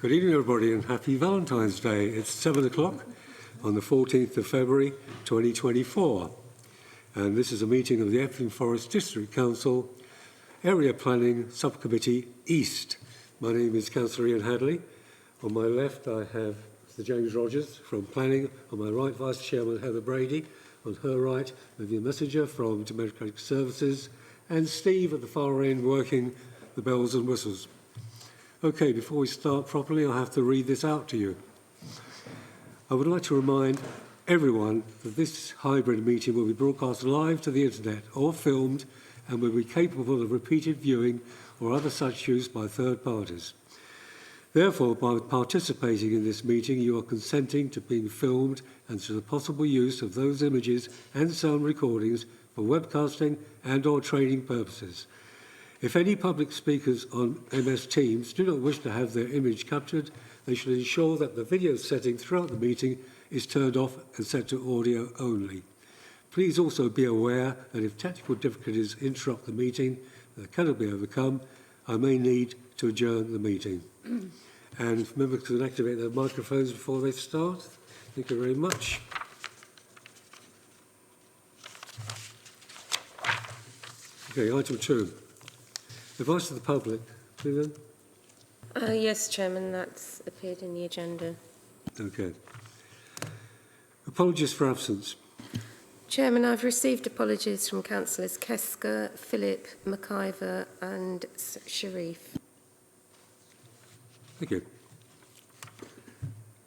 Good evening, everybody, and happy Valentine's Day. It's 7 o'clock on the 14th of February 2024. And this is a meeting of the Epping Forest District Council Area Planning Subcommittee East. My name is Councillor Ian Hadley. On my left, I have Mr. James Rogers from Planning. On my right, Vice Chairman Heather Brady. On her right, Vivian Messenger from Democratic Services. And Steve at the far end working the bells and whistles. Okay, before we start properly, I have to read this out to you. I would like to remind everyone that this hybrid meeting will be broadcast live to the internet or filmed and will be capable of repeated viewing or other such use by third parties. Therefore, by participating in this meeting, you are consenting to being filmed and to the possible use of those images and sound recordings for webcasting and/or training purposes. If any public speakers on MS Teams do not wish to have their image captured, they should ensure that the video setting throughout the meeting is turned off and set to audio only. Please also be aware that if technical difficulties interrupt the meeting that cannot be overcome, I may need to adjourn the meeting. And members can activate their microphones before they start. Thank you very much. Okay, item 2. Advice to the public. Vivian? Yes, Chairman, that's appeared in the agenda. Okay. Apologies for absence. Chairman, I've received apologies from Councillors Kesker, Phillip, McIver and Sharif. Thank you.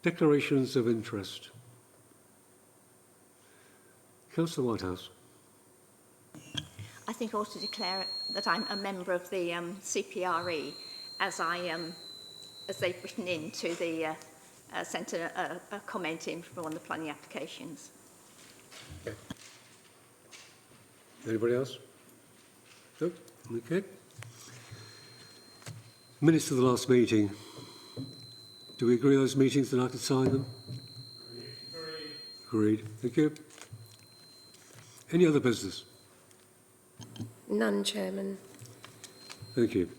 Declarations of interest. Councillor Whitehouse. I think I ought to declare that I'm a member of the CPRE, as they've written into the sent a comment in from one of the planning applications. Okay. Anybody else? No? Okay. Minutes of the last meeting. Do we agree those meetings and I can sign them? Agreed. Thank you. Any other business? None, Chairman. Thank you.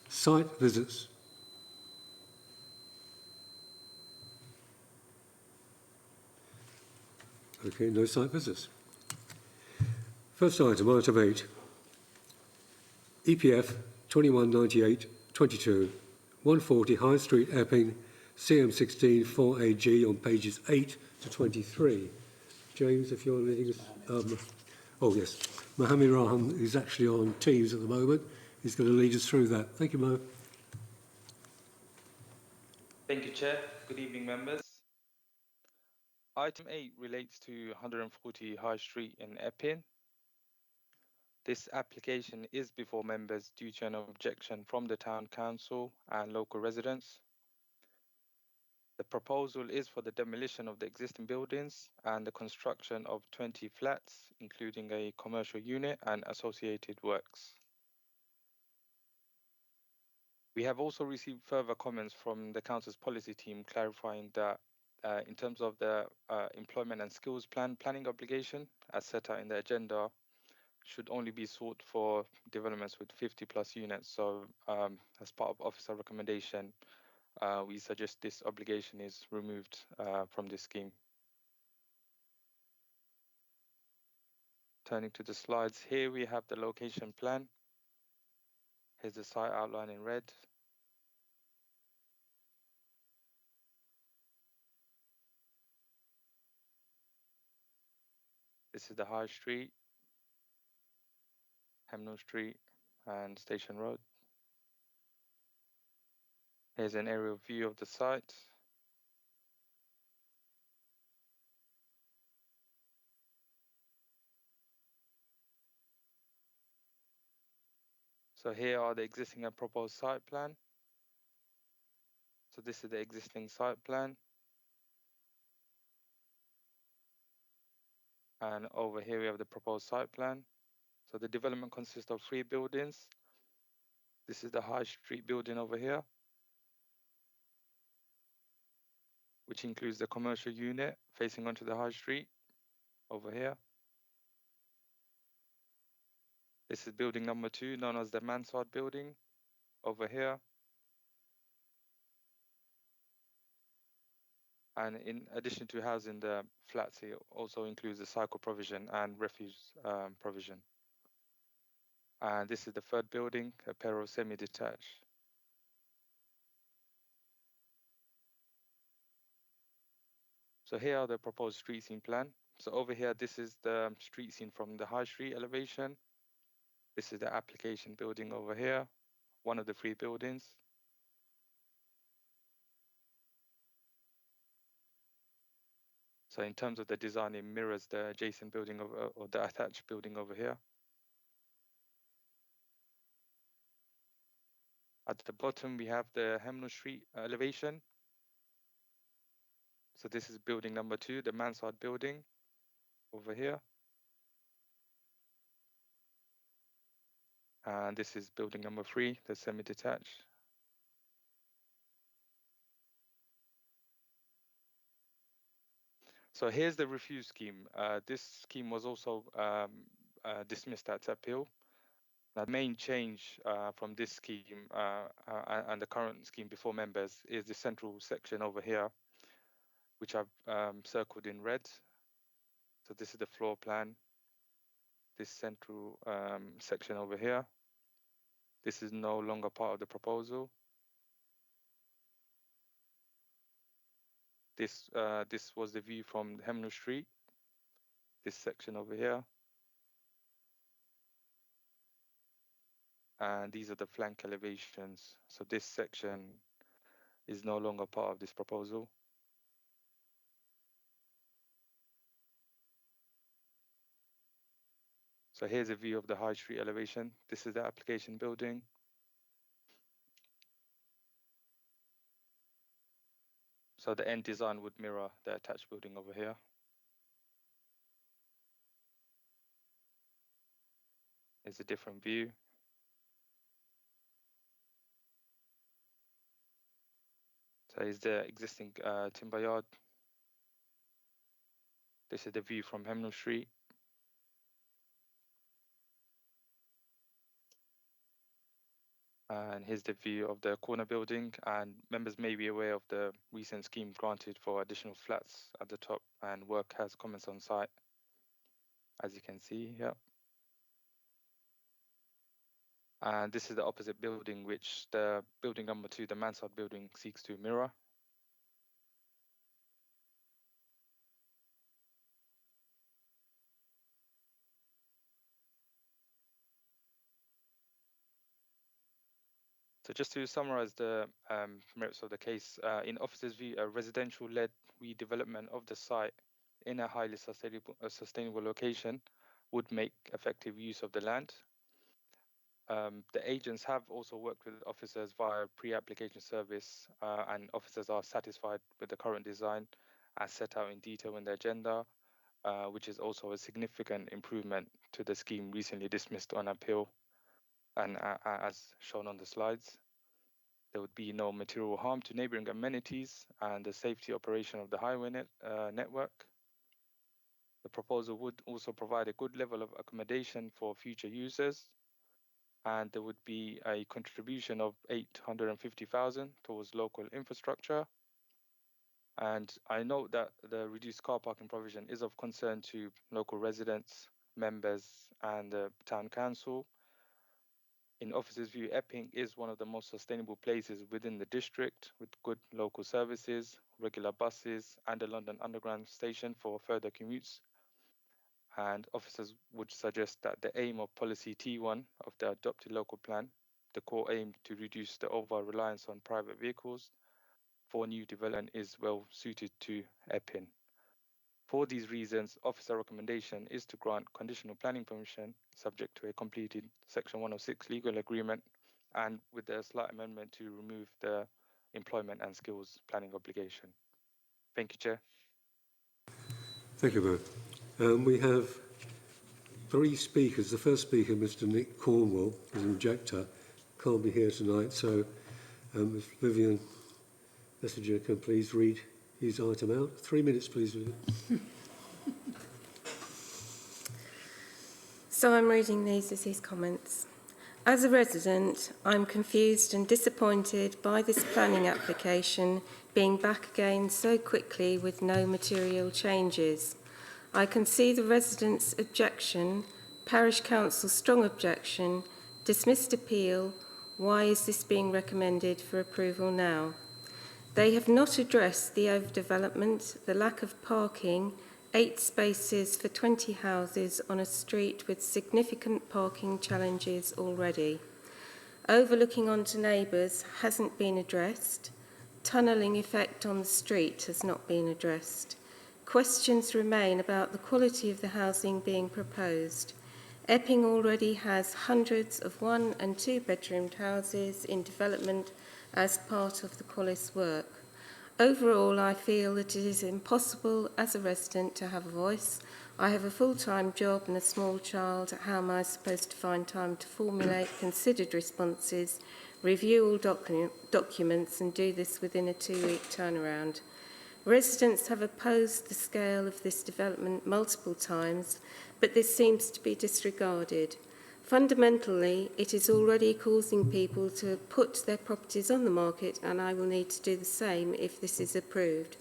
Site visits. Okay, no site visits. First item, item 8. EPF 2198-22, 140 High Street, Epping, CM16 4AG on pages 8 to 23. James, if you're leading us... oh, yes. Mohammed Rahman is actually on Teams at the moment. He's going to lead us through that. Thank you, Mo. Thank you, Chair. Good evening, members. Item 8 relates to 140 High Street in Epping. This application is before members due to an objection from the Town Council and local residents. The proposal is for the demolition of the existing buildings and the construction of 20 flats, including a commercial unit and associated works. We have also received further comments from the Council's policy team clarifying that in terms of the employment and skills planning obligation, as set out in the agenda, should only be sought for developments with 50 plus units. So as part of officer recommendation, we suggest this obligation is removed from this scheme. Turning to the slides, here we have the location plan. Here's the site outline in red. This is the High Street, Hemnall Street and Station Road. Here's an aerial view of the site. So here are the existing and proposed site plan. So this is the existing site plan. And over here we have the proposed site plan. So the development consists of 3 buildings. This is the High Street building over here, which includes the commercial unit facing onto the High Street over here. This is building number 2, known as the Mansard building over here. And in addition to housing the flats, it also includes the cycle provision and refuse provision. And this is the third building, a pair of semi-detached. So here are the proposed street scene plan. So over here, this is the street scene from the High Street elevation. This is the application building over here, one of the three buildings. So in terms of the design, it mirrors the adjacent building or the attached building over here. At the bottom, we have the Hemnall Street elevation. So this is building number 2, the mansard building over here. And this is building number 3, the semi-detached. So here's the refuse scheme. This scheme was also dismissed at appeal. The main change from this scheme and the current scheme before members is the central section over here, which I've circled in red. So this is the floor plan. This central section over here. This is no longer part of the proposal. This was the view from Hemnall Street. This section over here. And these are the flank elevations. So this section is no longer part of this proposal. So here's a view of the High Street elevation. This is the application building. So the end design would mirror the attached building over here. It's a different view. So here's the existing timber yard. This is the view from Hemnall Street. And here's the view of the corner building. And members may be aware of the recent scheme granted for additional flats at the top, and work has commenced on site, as you can see here. And this is the opposite building, which the building number 2, the mansard building, seeks to mirror. So just to summarize the merits of the case, in officer's view, a residential-led redevelopment of the site in a highly sustainable location would make effective use of the land. The agents have also worked with officers via pre-application service, and officers are satisfied with the current design as set out in detail in the agenda, which is also a significant improvement to the scheme recently dismissed on appeal, and as shown on the slides. There would be no material harm to neighboring amenities and the safety operation of the highway network. The proposal would also provide a good level of accommodation for future users, and there would be a contribution of 850,000 towards local infrastructure. And I note that the reduced car parking provision is of concern to local residents, members, and the town council. In officers' view, Epping is one of the most sustainable places within the district, with good local services, regular buses, and a London Underground station for further commutes. And officers would suggest that the aim of policy T1 of the adopted local plan, the core aim to reduce the over-reliance on private vehicles for new development, is well suited to Epping. For these reasons, officer recommendation is to grant conditional planning permission subject to a completed Section 106 legal agreement, and with a slight amendment to remove the employment and skills planning obligation. Thank you, Chair. Thank you, Mo. We have 3 speakers. The first speaker, Mr. Nick Cornwell, is an objector, can't be here tonight, so Ms. Vivian Messenger can please read his item out. 3 minutes, please, Vivian. So I'm reading these as his comments. As a resident, I'm confused and disappointed by this planning application being back again so quickly with no material changes. I can see the residents' objection, parish council's strong objection, dismissed appeal. Why is this being recommended for approval now? They have not addressed the overdevelopment, the lack of parking, 8 spaces for 20 houses on a street with significant parking challenges already. Overlooking onto neighbours hasn't been addressed. Tunnelling effect on the street has not been addressed. Questions remain about the quality of the housing being proposed. Epping already has hundreds of 1- and 2-bedroomed houses in development as part of the Collis work. Overall, I feel that it is impossible as a resident to have a voice. I have a full-time job and a small child. How am I supposed to find time to formulate considered responses, review all documents and do this within a 2-week turnaround? Residents have opposed the scale of this development multiple times, but this seems to be disregarded. Fundamentally, it is already causing people to put their properties on the market, and I will need to do the same if this is approved,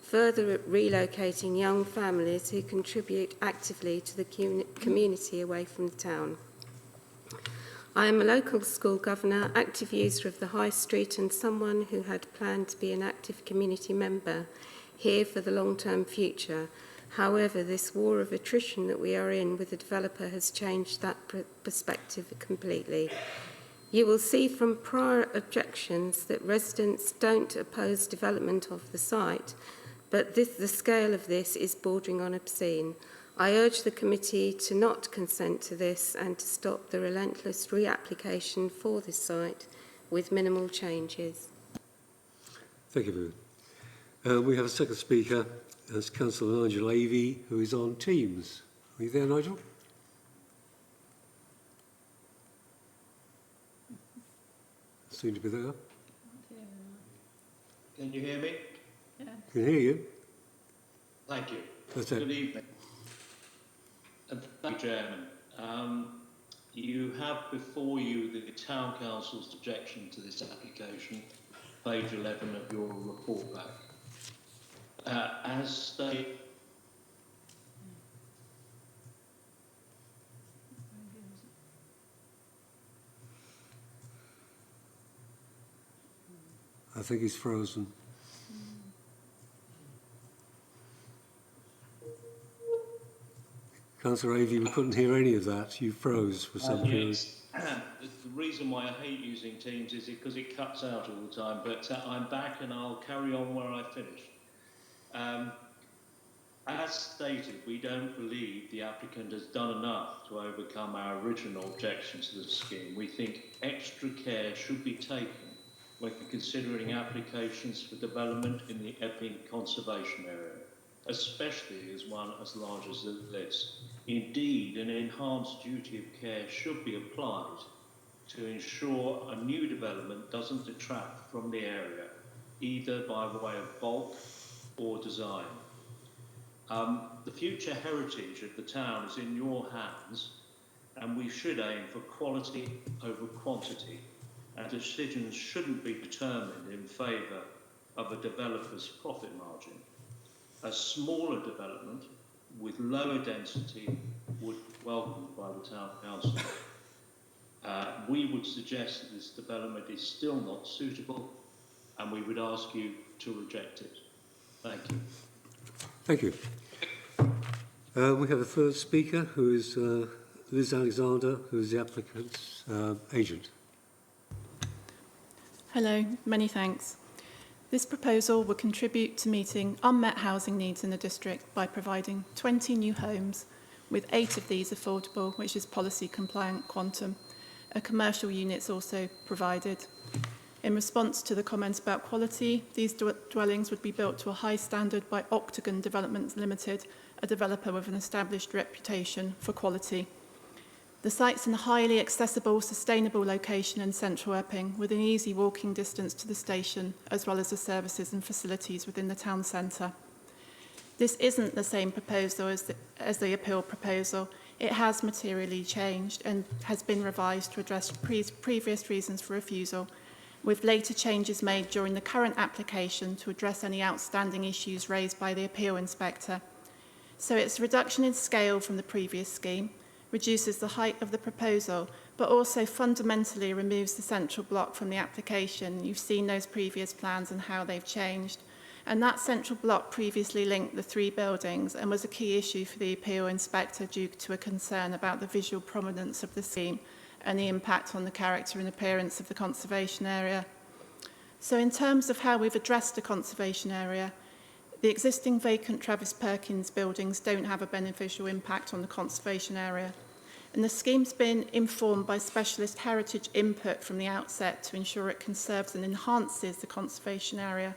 further relocating young families who contribute actively to the community away from the town. I am a local school governor, active user of the High Street, and someone who had planned to be an active community member here for the long-term future. However, this war of attrition that we are in with the developer has changed that perspective completely. You will see from prior objections that residents don't oppose development of the site, but the scale of this is bordering on obscene. I urge the committee to not consent to this and to stop the relentless reapplication for this site with minimal changes. Thank you, Vivian. We have a second speaker. That's Councillor Nigel Avey, who is on Teams. Are you there, Nigel? Seem to be there. Can you hear me? Can hear you. Thank you. That's it. Good evening. And thank you, Chairman. You have before you the Town Council's objection to this application, page 11 of your report back. As stated, I think he's frozen. Councillor Avey, we couldn't hear any of that. You froze for some period. yes. The reason why I hate using Teams is because it cuts out all the time, but I'm back and I'll carry on where I finished. As stated, we don't believe the applicant has done enough to overcome our original objections to the scheme. We think extra care should be taken when considering applications for development in the Epping Conservation Area, especially as one as large as this. Indeed, an enhanced duty of care should be applied to ensure a new development doesn't detract from the area, either by way of bulk or design. The future heritage of the town is in your hands, and we should aim for quality over quantity, and decisions shouldn't be determined in favour of a developer's profit margin. A smaller development with lower density would be welcomed by the Town Council. We would suggest that this development is still not suitable, and we would ask you to reject it. Thank you. Thank you. We have a third speaker, who is Liz Alexander, who is the applicant's agent. Hello, many thanks. This proposal will contribute to meeting unmet housing needs in the district by providing 20 new homes, with 8 of these affordable, which is policy compliant quantum. A commercial unit's also provided. In response to the comments about quality, these dwellings would be built to a high standard by Octagon Developments Limited, a developer with an established reputation for quality. The site's in a highly accessible, sustainable location in central Epping, with an easy walking distance to the station, as well as the services and facilities within the town centre. This isn't the same proposal as the appeal proposal. it has materially changed and has been revised to address previous reasons for refusal, with later changes made during the current application to address any outstanding issues raised by the appeal inspector. So it's a reduction in scale from the previous scheme, reduces the height of the proposal, but also fundamentally removes the central block from the application. You've seen those previous plans and how they've changed. And that central block previously linked the three buildings and was a key issue for the appeal inspector due to a concern about the visual prominence of the scheme and the impact on the character and appearance of the conservation area. So in terms of how we've addressed the conservation area, the existing vacant Travis Perkins buildings don't have a beneficial impact on the conservation area. And the scheme's been informed by specialist heritage input from the outset to ensure it conserves and enhances the conservation area.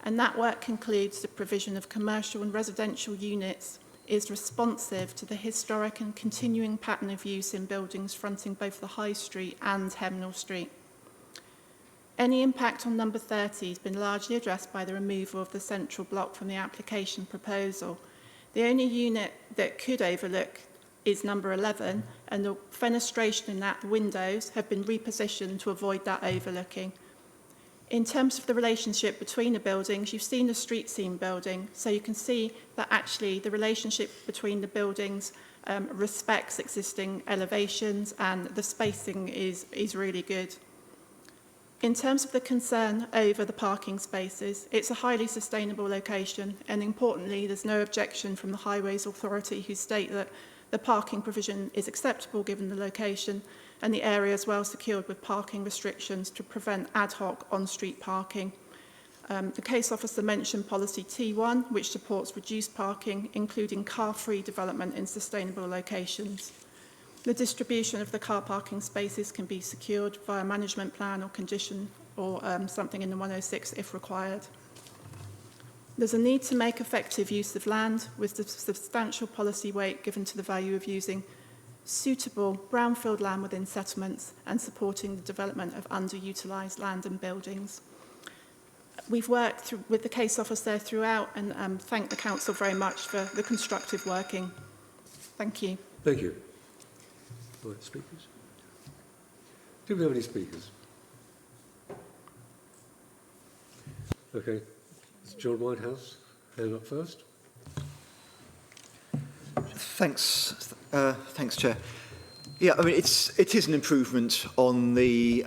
And that work concludes the provision of commercial and residential units is responsive to the historic and continuing pattern of use in buildings fronting both the High Street and Hemnall Street. Any impact on number 30 has been largely addressed by the removal of the central block from the application proposal. The only unit that could overlook is number 11, and the fenestration in that, the windows, have been repositioned to avoid that overlooking. In terms of the relationship between the buildings, you've seen the street scene building, so you can see that actually the relationship between the buildings respects existing elevations and the spacing is really good. In terms of the concern over the parking spaces, it's a highly sustainable location, and importantly, there's no objection from the Highways Authority who state that the parking provision is acceptable given the location and the area is well secured with parking restrictions to prevent ad hoc on-street parking. The case officer mentioned policy T1, which supports reduced parking, including car-free development in sustainable locations. The distribution of the car parking spaces can be secured via management plan or condition or something in the 106 if required. There's a need to make effective use of land with the substantial policy weight given to the value of using suitable brownfield land within settlements and supporting the development of underutilised land and buildings. We've worked with the case officer throughout and thank the council very much for the constructive working. Thank you. Thank you. Right, speakers? Do we have any speakers? Okay. It's John Whitehouse, hand up first. Thanks, Chair. Yeah, I mean, it is an improvement on the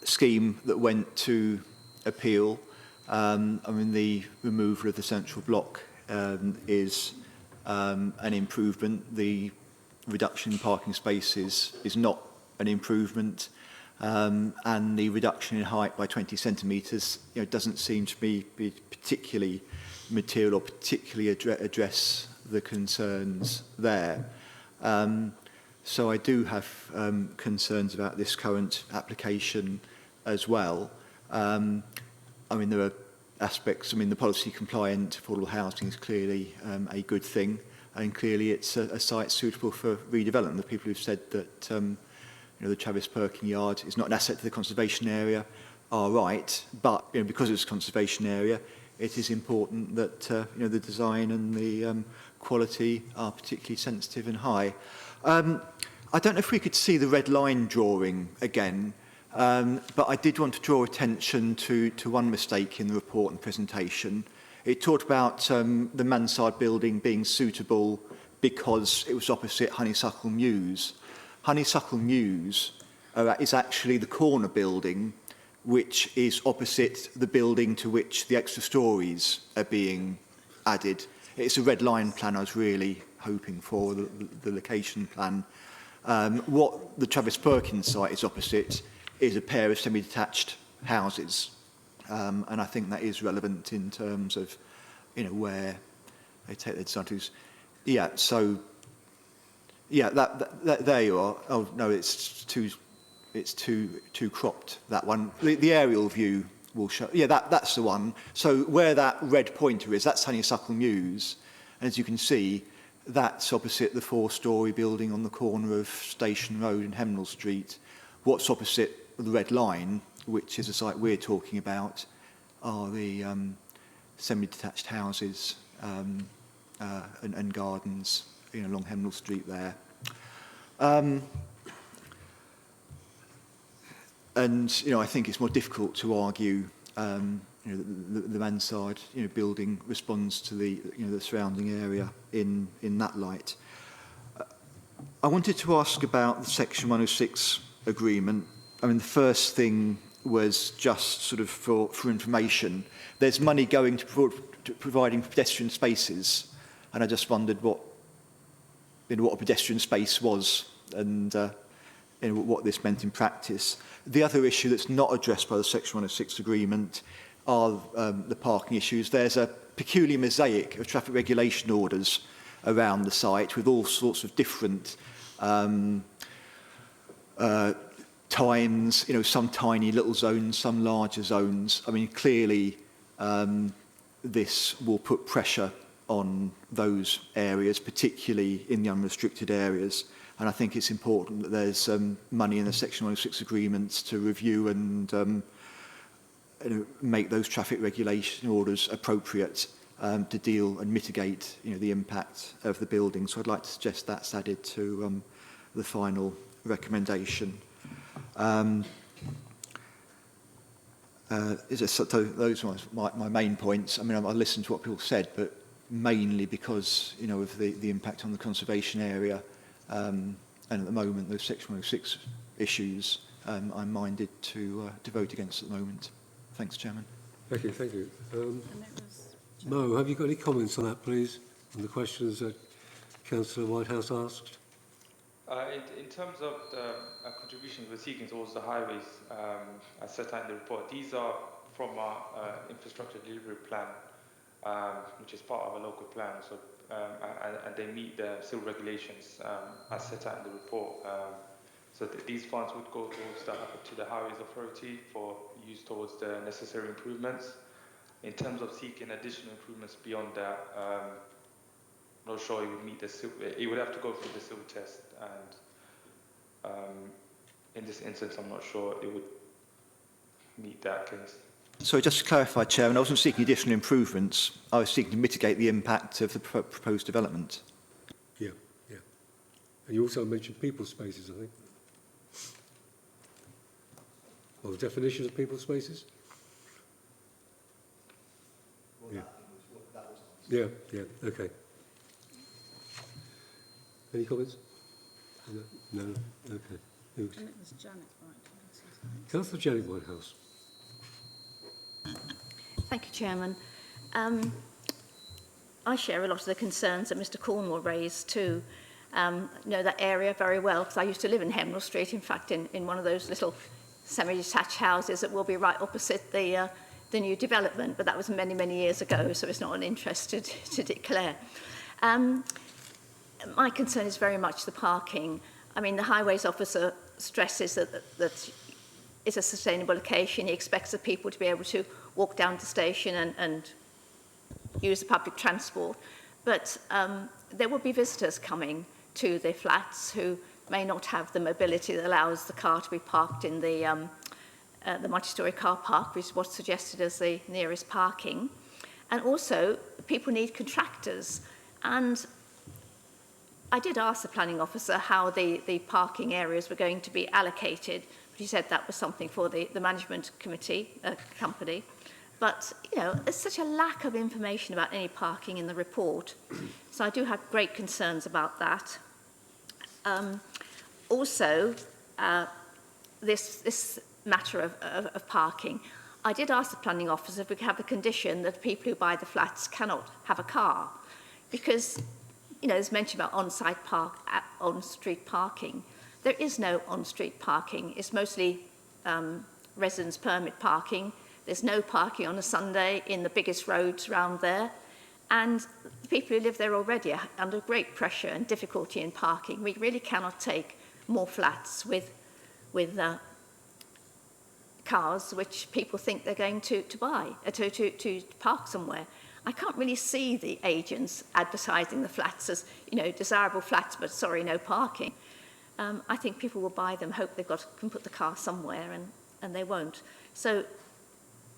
scheme that went to appeal. I mean, the removal of the central block is an improvement. The reduction in parking spaces is not an improvement. And the reduction in height by 20 centimetres, doesn't seem to be particularly material or particularly address the concerns there. So I do have concerns about this current application as well. I mean, there are aspects, the policy compliant affordable housing is clearly a good thing, and clearly it's a site suitable for redevelopment. The people who've said that the Travis Perkins yard is not an asset to the conservation area are right, but because it's a conservation area, it is important that the design and the quality are particularly sensitive and high. I don't know if we could see the red line drawing again, but I did want to draw attention to one mistake in the report and presentation. It talked about the mansard building being suitable because it was opposite Honeysuckle Mews. Honeysuckle Mews is actually the corner building, which is opposite the building to which the extra stories are being added. It's a red line plan I was really hoping for, the location plan. What the Travis Perkins site is opposite is a pair of semi-detached houses. And I think that is relevant in terms of, where they take their designs. Yeah, so, yeah, that there you are. Oh, no, it's too cropped, that one. The aerial view will show, yeah, that's the one. So where that red pointer is, that's Honeysuckle Mews. And as you can see, that's opposite the 4-storey building on the corner of Station Road and Hemnall Street. What's opposite the red line, which is the site we're talking about, are the semi-detached houses and gardens along Hemnall Street there. And I think it's more difficult to argue the mansard building responds to the the surrounding area in that light. I wanted to ask about the Section 106 agreement. I mean, the first thing was just sort of for information. There's money going to providing pedestrian spaces, and I just wondered what what a pedestrian space was and what this meant in practice. The other issue that's not addressed by the Section 106 agreement are the parking issues. There's a peculiar mosaic of traffic regulation orders around the site with all sorts of different times, some tiny little zones, some larger zones. I mean, clearly this will put pressure on those areas, particularly in the unrestricted areas. And I think it's important that there's money in the Section 106 agreements to review and make those traffic regulation orders appropriate to deal and mitigate the impact of the building. So I'd like to suggest that's added to the final recommendation. So those are my main points. I mean, I listened to what people said, but mainly because of the impact on the conservation area, and at the moment those Section 106 issues, I'm minded to vote against at the moment. Thanks, Chairman. Thank you, thank you. Mo, have you got any comments on that, please, on the questions that Councillor Whitehouse asked? In terms of the contributions we're seeking towards the highways, as set out in the report, these are from our infrastructure delivery plan, which is part of a local plan, so and they meet the civil regulations as set out in the report. So these funds would go towards to the Highways Authority for use towards the necessary improvements. In terms of seeking additional improvements beyond that, I'm not sure it would meet the it would have to go through the civil test, and in this instance, I'm not sure it would meet that case. So just to clarify, Chairman, I wasn't seeking additional improvements. I was seeking to mitigate the impact of the proposed development. Yeah, yeah. And you also mentioned people spaces, I think. Or the definition of people spaces? Yeah. Yeah, yeah, okay. Any comments? No, okay. And it was Janet Whitehouse. Councillor Janet Whitehouse. Thank you, Chairman. I share a lot of the concerns that Mr Cornwall raised too. Know that area very well because I used to live in Hemnall Street, in fact, in one of those little semi-detached houses that will be right opposite the new development, but that was many, many years ago, so it's not an interest to declare. My concern is very much the parking. I mean, the highways officer stresses that it's a sustainable location. He expects the people to be able to walk down to the station and use the public transport. But there will be visitors coming to the flats who may not have the mobility that allows the car to be parked in the multi-storey car park, which is what's suggested as the nearest parking. And also, people need contractors. And I did ask the planning officer how the parking areas were going to be allocated, but he said that was something for the management committee, company. But, there's such a lack of information about any parking in the report. So I do have great concerns about that. Also, this matter of parking, I did ask the planning officer if we could have a condition that people who buy the flats cannot have a car. Because, there's mention about on-street parking. There is no on-street parking. It's mostly residence permit parking. There's no parking on a Sunday in the biggest roads around there. And the people who live there already are under great pressure and difficulty in parking. We really cannot take more flats with cars which people think they're going to buy, to park somewhere. I can't really see the agents advertising the flats as, desirable flats, but sorry, no parking. I think people will buy them, hope can put the car somewhere, and they won't. So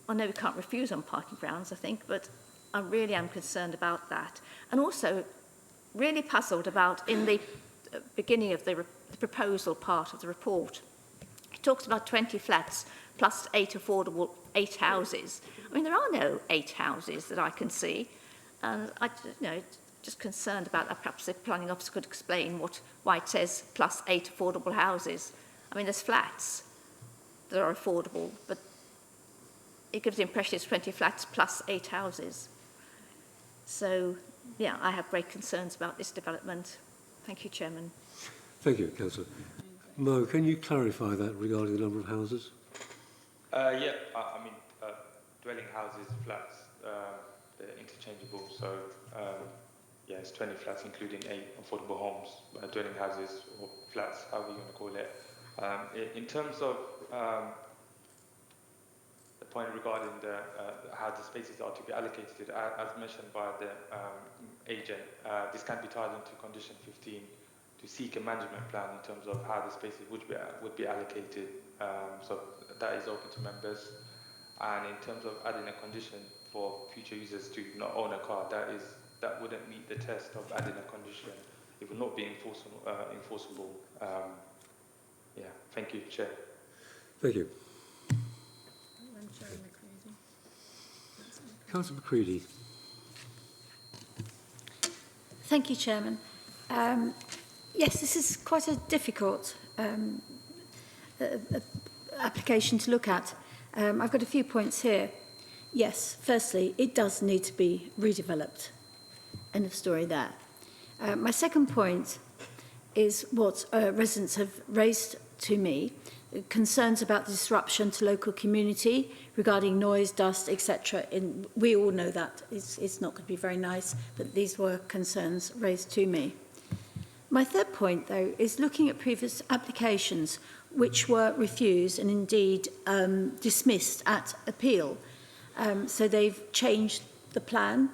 I know we can't refuse on parking grounds, I think, but I really am concerned about that. And also, really puzzled about in the beginning of the proposal part of the report. It talks about 20 flats plus 8 affordable 8 houses. I mean, there are no 8 houses that I can see. And I, just concerned about that. Perhaps the planning officer could explain why it says plus 8 affordable houses. I mean, there's flats that are affordable, but it gives the impression it's 20 flats plus 8 houses. So, yeah, I have great concerns about this development. Thank you, Chairman. Thank you, Councillor. Mo, can you clarify that regarding the number of houses? Yeah, I mean, dwelling houses, flats, they're interchangeable. So, yeah, it's 20 flats, including 8 affordable homes, dwelling houses or flats, however you want to call it. In terms of the point regarding how the spaces are to be allocated, as mentioned by the agent, this can be tied into condition 15 to seek a management plan in terms of how the spaces would be allocated. So that is open to members. And in terms of adding a condition for future users to not own a car, that wouldn't meet the test of adding a condition. It will not be enforceable. Yeah, thank you, Chair. Thank you. Councillor McCready. Thank you, Chairman. Yes, this is quite a difficult application to look at. I've got a few points here. Yes, firstly, it does need to be redeveloped. End of story there. My second point is what residents have raised to me, concerns about the disruption to local community regarding noise, dust, etc. We all know that it's not going to be very nice, but these were concerns raised to me. My third point, though, is looking at previous applications which were refused and indeed dismissed at appeal. So they've changed the plan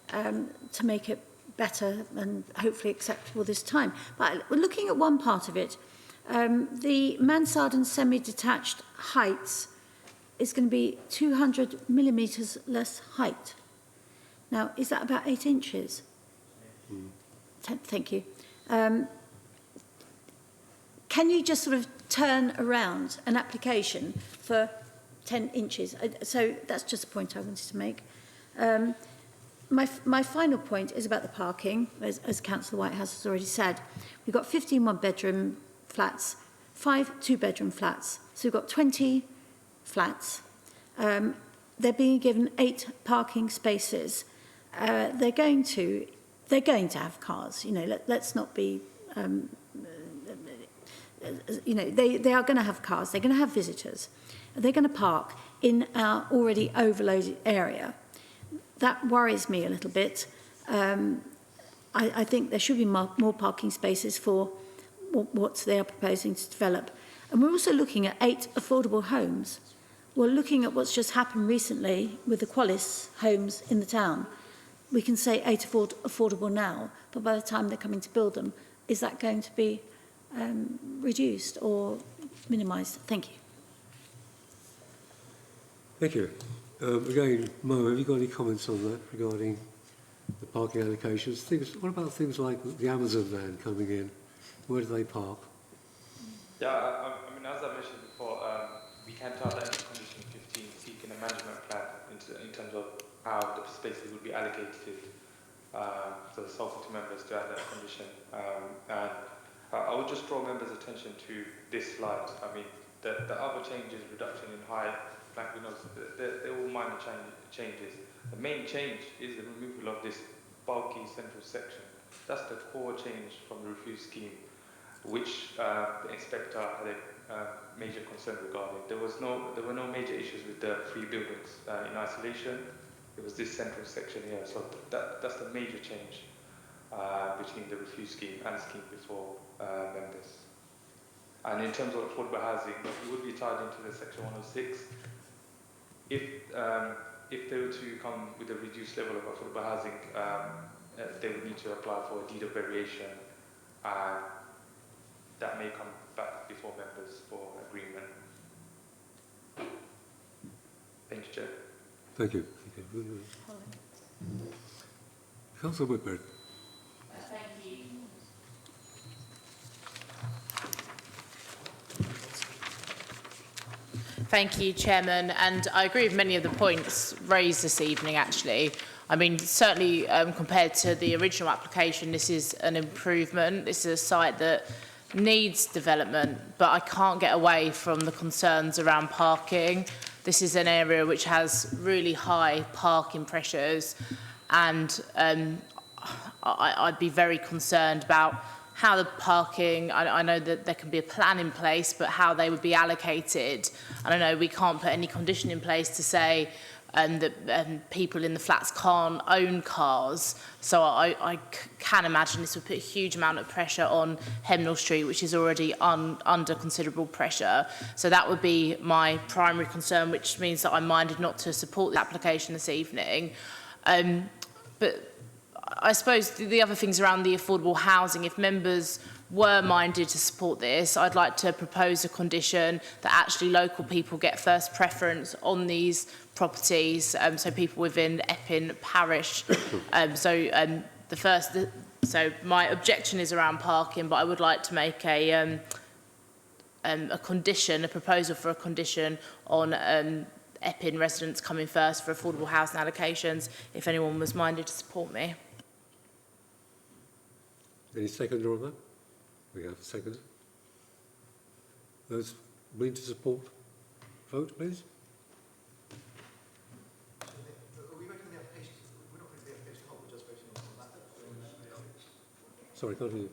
to make it better and hopefully acceptable this time. But we're looking at one part of it. The mansard and semi-detached heights is going to be 200 millimetres less height. Now, is that about 8 inches? Thank you. Can you just sort of turn around an application for 10 inches? So that's just a point I wanted to make. My final point is about the parking, as Councillor Whitehouse has already said. We've got 15 one-bedroom flats, 5 two-bedroom flats. So we've got 20 flats. They're being given 8 parking spaces. They're going to have cars. You know, let's not be. You know, they are going to have cars. They're going to have visitors. They're going to park in our already overloaded area. That worries me a little bit. I think there should be more parking spaces for what they are proposing to develop. And we're also looking at 8 affordable homes. We're looking at what's just happened recently with the Qualis homes in the town. We can say 8 affordable now, but by the time they're coming to build them, is that going to be reduced or minimised? Thank you. Thank you. Again, Mo, have you got any comments on that regarding the parking allocations? What about things like the Amazon van coming in? Where do they park? Yeah, I mean, as I mentioned before, we can tie that into condition 15, seeking a management plan in terms of how the spaces would be allocated. So it's open to members to add that condition. And I would just draw members' attention to this slide. I mean, the other changes, reduction in height, blank windows, they're all minor changes. The main change is the removal of this bulky central section. That's the core change from the refuse scheme, which the inspector had a major concern regarding. There were no major issues with the 3 buildings in isolation. It was this central section here. So that's the major change between the refuse scheme and the scheme before members. And in terms of affordable housing, it would be tied into the section 106. If they were to come with a reduced level of affordable housing, they would need to apply for a deed of variation. That may come back before members for agreement. Thank you, Chair. Thank you. Councillor Whitbread. Thank Thank you, Chairman, and I agree with many of the points raised this evening, actually. I mean, certainly compared to the original application, this is an improvement. This is a site that needs development, but I can't get away from the concerns around parking. This is an area which has really high parking pressures, and I'd be very concerned about how the parking, I know that there can be a plan in place, but how they would be allocated. I don't know, we can't put any condition in place to say that people in the flats can't own cars. So I can imagine this would put a huge amount of pressure on Hemnall Street, which is already under considerable pressure. So that would be my primary concern, which means that I'm minded not to support the application this evening. But I suppose the other things around the affordable housing, if members were minded to support this, I'd like to propose a condition that actually local people get first preference on these properties, so people within Epping parish. So my objection is around parking, but I would like to make a proposal for a condition on Epping residents coming first for affordable housing allocations, if anyone was minded to support me. Any seconder on that? We have a seconder. Those willing to support, vote, please. Sorry, can't hear you.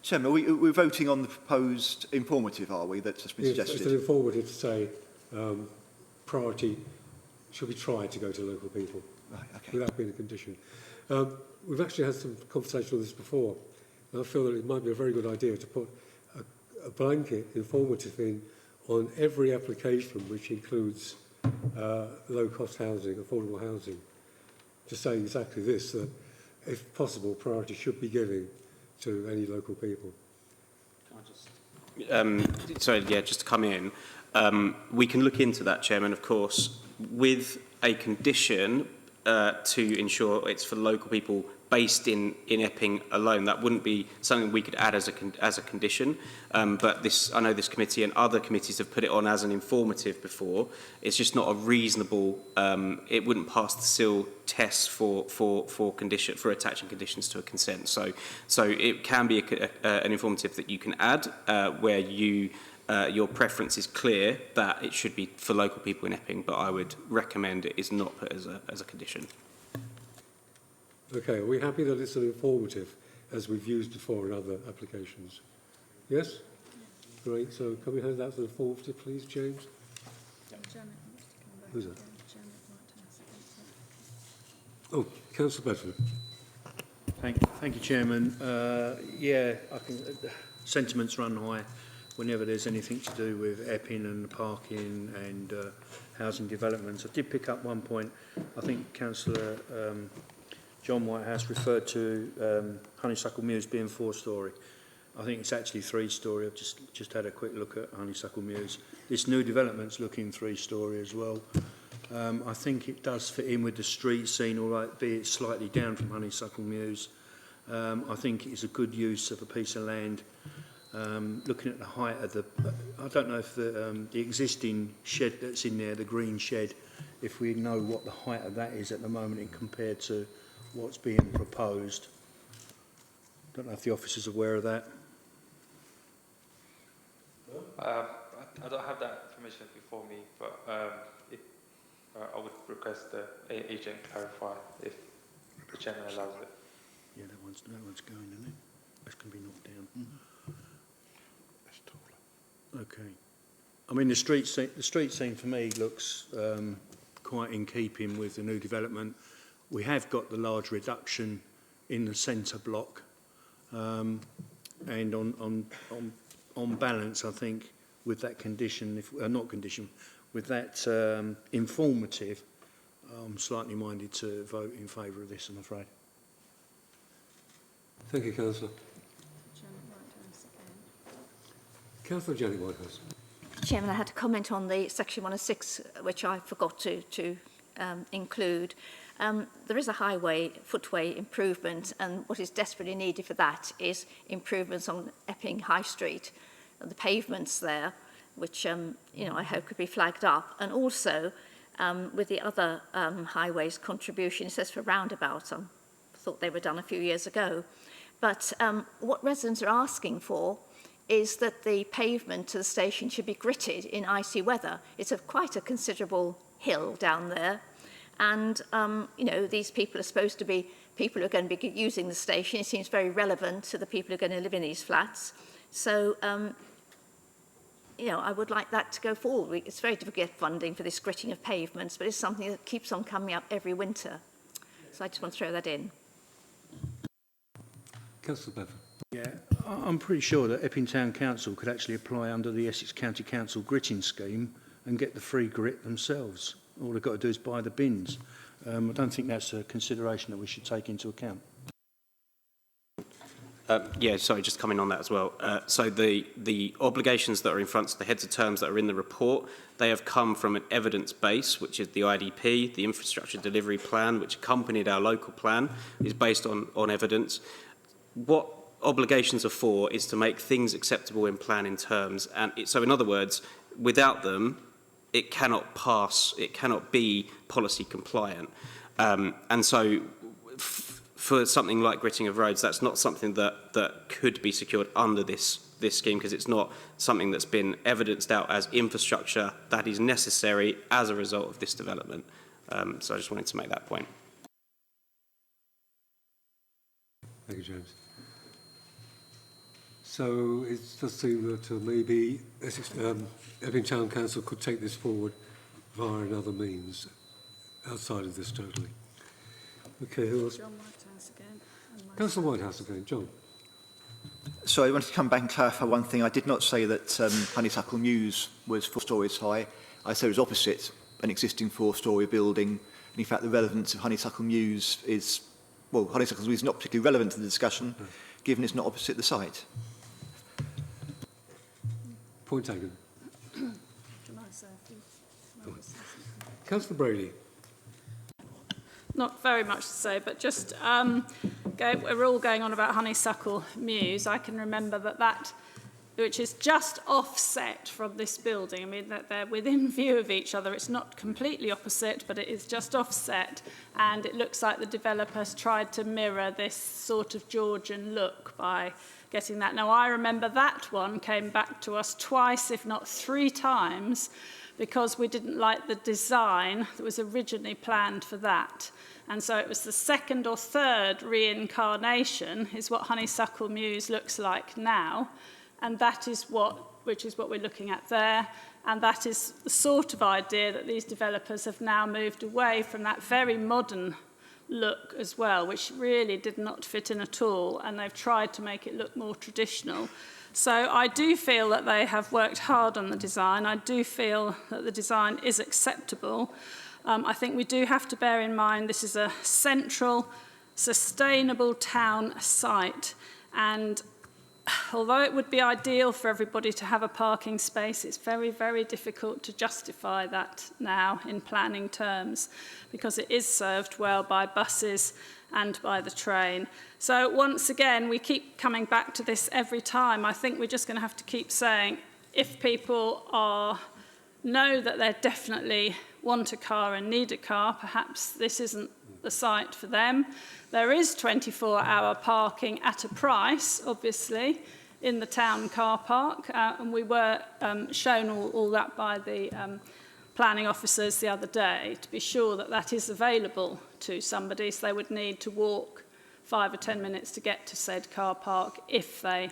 Chairman, we're voting on the proposed informative, are we, that's just been suggested? It's an informative to say priority should be tried to go to local people, Right, okay. without being a condition. We've actually had some conversation on this before, and I feel that it might be a very good idea to put a blanket informative in on every application which includes low-cost housing, affordable housing, just saying exactly this, that if possible, priority should be given to any local people. Sorry, yeah, just to come in. We can look into that, Chairman, of course, with a condition to ensure it's for local people based in Epping alone. That wouldn't be something we could add as a condition, but I know this committee and other committees have put it on as an informative before. It's just not a reasonable. It wouldn't pass the seal test for attaching conditions to a consent. So it can be an informative that you can add where your preference is clear that it should be for local people in Epping, but I would recommend it is not put as a condition. Okay, are we happy that it's an informative, as we've used before in other applications? Yes? Great, so can we have that as an informative, please, James? Who's that? Oh, Councillor Bedford. Thank you, Chairman. Yeah, I think sentiments run high whenever there's anything to do with Epping and parking and housing developments. I did pick up one point. I think Councillor John Whitehouse referred to Honeysuckle Mews being 4-storey. I think it's actually 3-storey. I've just had a quick look at Honeysuckle Mews. This new development's looking 3-storey as well. I think it does fit in with the street scene, all right, be it slightly down from Honeysuckle Mews. I think it's a good use of a piece of land. Looking at the height of I don't know if the existing shed that's in there, the green shed, if we know what the height of that is at the moment compared to what's being proposed. Don't know if the officer's aware of that. I don't have that information before me, but I would request the agent clarify if the chairman allows it. Yeah, that one's going, isn't it? That's going to be knocked down. Mm-hmm. That's taller. Okay. I mean, the street scene for me looks quite in keeping with the new development. We have got the large reduction in the centre block, and on balance, I think with that condition, with that informative, I'm slightly minded to vote in favour of this, I'm afraid. Thank you, Councillor. Councillor Janet Whitehouse. Chairman, I had a comment on the section 106, which I forgot to include. There is a footway improvement, and what is desperately needed for that is improvements on Epping High Street. And the pavements there which you know, I hope could be flagged up. And also with the other highways contribution, it says for roundabouts. I thought they were done a few years ago. But what residents are asking for is that the pavement to the station should be gritted in icy weather. It's quite a considerable hill down there. And, you know, these people are supposed to be people who are going to be using the station. It seems very relevant to the people who are going to live in these flats. So, you know, I would like that to go forward. It's very difficult to get funding for this gritting of pavements, but it's something that keeps on coming up every winter. So I just want to throw that in. Councillor Bevan. Yeah, I'm pretty sure that Epping Town Council could actually apply under the Essex County Council gritting scheme and get the free grit themselves. All they've got to do is buy the bins. I don't think that's a consideration that we should take into account. Yeah, sorry, just coming on that as well. So the obligations that are in front of the heads of terms that are in the report, they have come from an evidence base, which is the IDP, the infrastructure delivery plan, which accompanied our local plan, is based on evidence. What obligations are for is to make things acceptable in planning terms. And so in other words, without them, it cannot pass, it cannot be policy compliant. And so for something like gritting of roads, that's not something that could be secured under this scheme, because it's not something that's been evidenced out as infrastructure that is necessary as a result of this development. So I just wanted to make that point. Thank you, James. So it does seem that maybe Epping Town Council could take this forward via another means outside of this totally. Okay, who else? John Whitehouse again. Councillor Whitehouse again. John. So I wanted to come back and clarify one thing. I did not say that Honeysuckle Mews was 4 stories high. I said it was opposite an existing 4-storey building. And in fact, the relevance of Honeysuckle Mews is, well, Honeysuckle Mews is not particularly relevant to the discussion, given it's not opposite the site. Point taken. Councillor Brady. Not very much to say, but just we're all going on about Honeysuckle Mews. I can remember that, which is just offset from this building. I mean, that they're within view of each other. It's not completely opposite, but it is just offset. And it looks like the developers tried to mirror this sort of Georgian look by getting that. Now, I remember that one came back to us twice, if not 3 times, because we didn't like the design that was originally planned for that. And so it was the 2nd or 3rd reincarnation is what Honeysuckle Mews looks like now. And that is which is what we're looking at there. And that is the sort of idea that these developers have now moved away from that very modern look as well, which really did not fit in at all. And they've tried to make it look more traditional. So I do feel that they have worked hard on the design. I do feel that the design is acceptable. I think we do have to bear in mind this is a central, sustainable town site. And although it would be ideal for everybody to have a parking space, it's very, very difficult to justify that now in planning terms, because it is served well by buses and by the train. So once again, we keep coming back to this every time. I think we're just going to have to keep saying, if people know that they definitely want a car and need a car, perhaps this isn't the site for them. There is 24-hour parking at a price, obviously, in the town car park, and we were shown all that by the planning officers the other day to be sure that that is available to somebody, so they would need to walk 5 or 10 minutes to get to said car park if they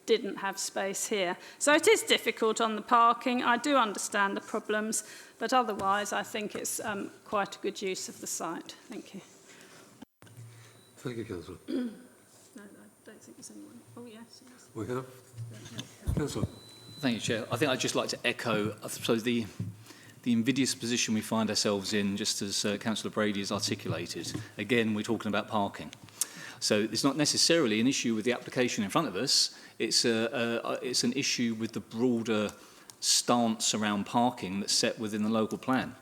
didn't have space here. So it is difficult on the parking. I do understand the problems, but otherwise I think it's quite a good use of the site. Thank you. Thank you, Councillor. No, I don't think there's anyone. Oh, yes. We have. Councillor. Thank you, Chair. I think I'd just like to echo, I suppose, the invidious position we find ourselves in, just as Councillor Brady has articulated. Again, we're talking about parking. So it's not necessarily an issue with the application in front of us. It's an issue with the broader stance around parking that's set within the local plan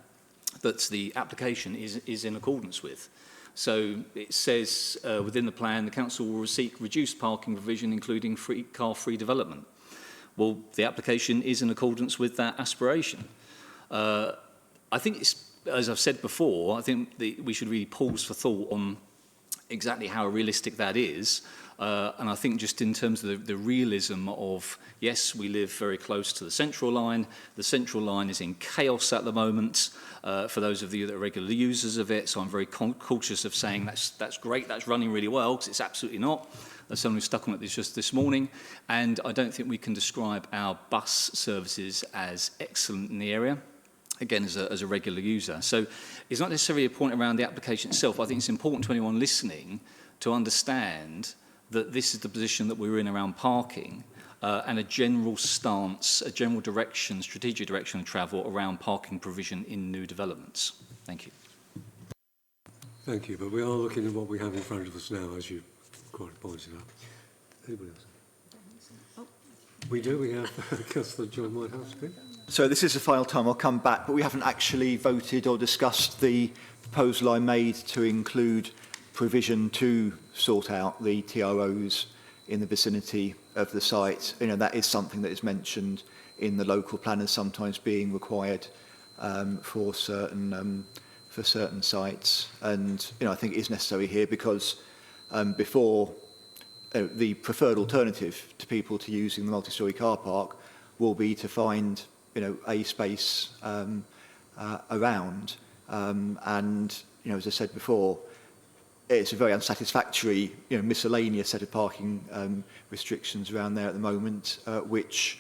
that the application is in accordance with. So it says within the plan, the council will seek reduced parking provision, including car-free development. well, the application is in accordance with that aspiration. I think it's, as I've said before, I think we should really pause for thought on exactly how realistic that is. And I think just in terms of the realism of, yes, we live very close to the central line. The central line is in chaos at the moment for those of you that are regular users of it. So I'm very cautious of saying that's great, that's running really well, because it's absolutely not. As someone who's stuck on it just this morning. And I don't think we can describe our bus services as excellent in the area, again, as a regular user. So it's not necessarily a point around the application itself. I think it's important to anyone listening to understand that this is the position that we're in around parking and a general stance, a general direction, strategic direction of travel around parking provision in new developments. Thank you. Thank you, but we are looking at what we have in front of us now, as you quite pointed out. Anybody else? We do, we have Councillor John Whitehouse. Okay. So this is the final time I'll come back, but we haven't actually voted or discussed the proposal I made to include provision to sort out the TROs in the vicinity of the site. You know, that is something that is mentioned in the local plan as sometimes being required for certain sites, and I think it is necessary here because before the preferred alternative to people to using the multi-storey car park will be to find a space around, and as I said before, it's a very unsatisfactory miscellaneous set of parking restrictions around there at the moment, which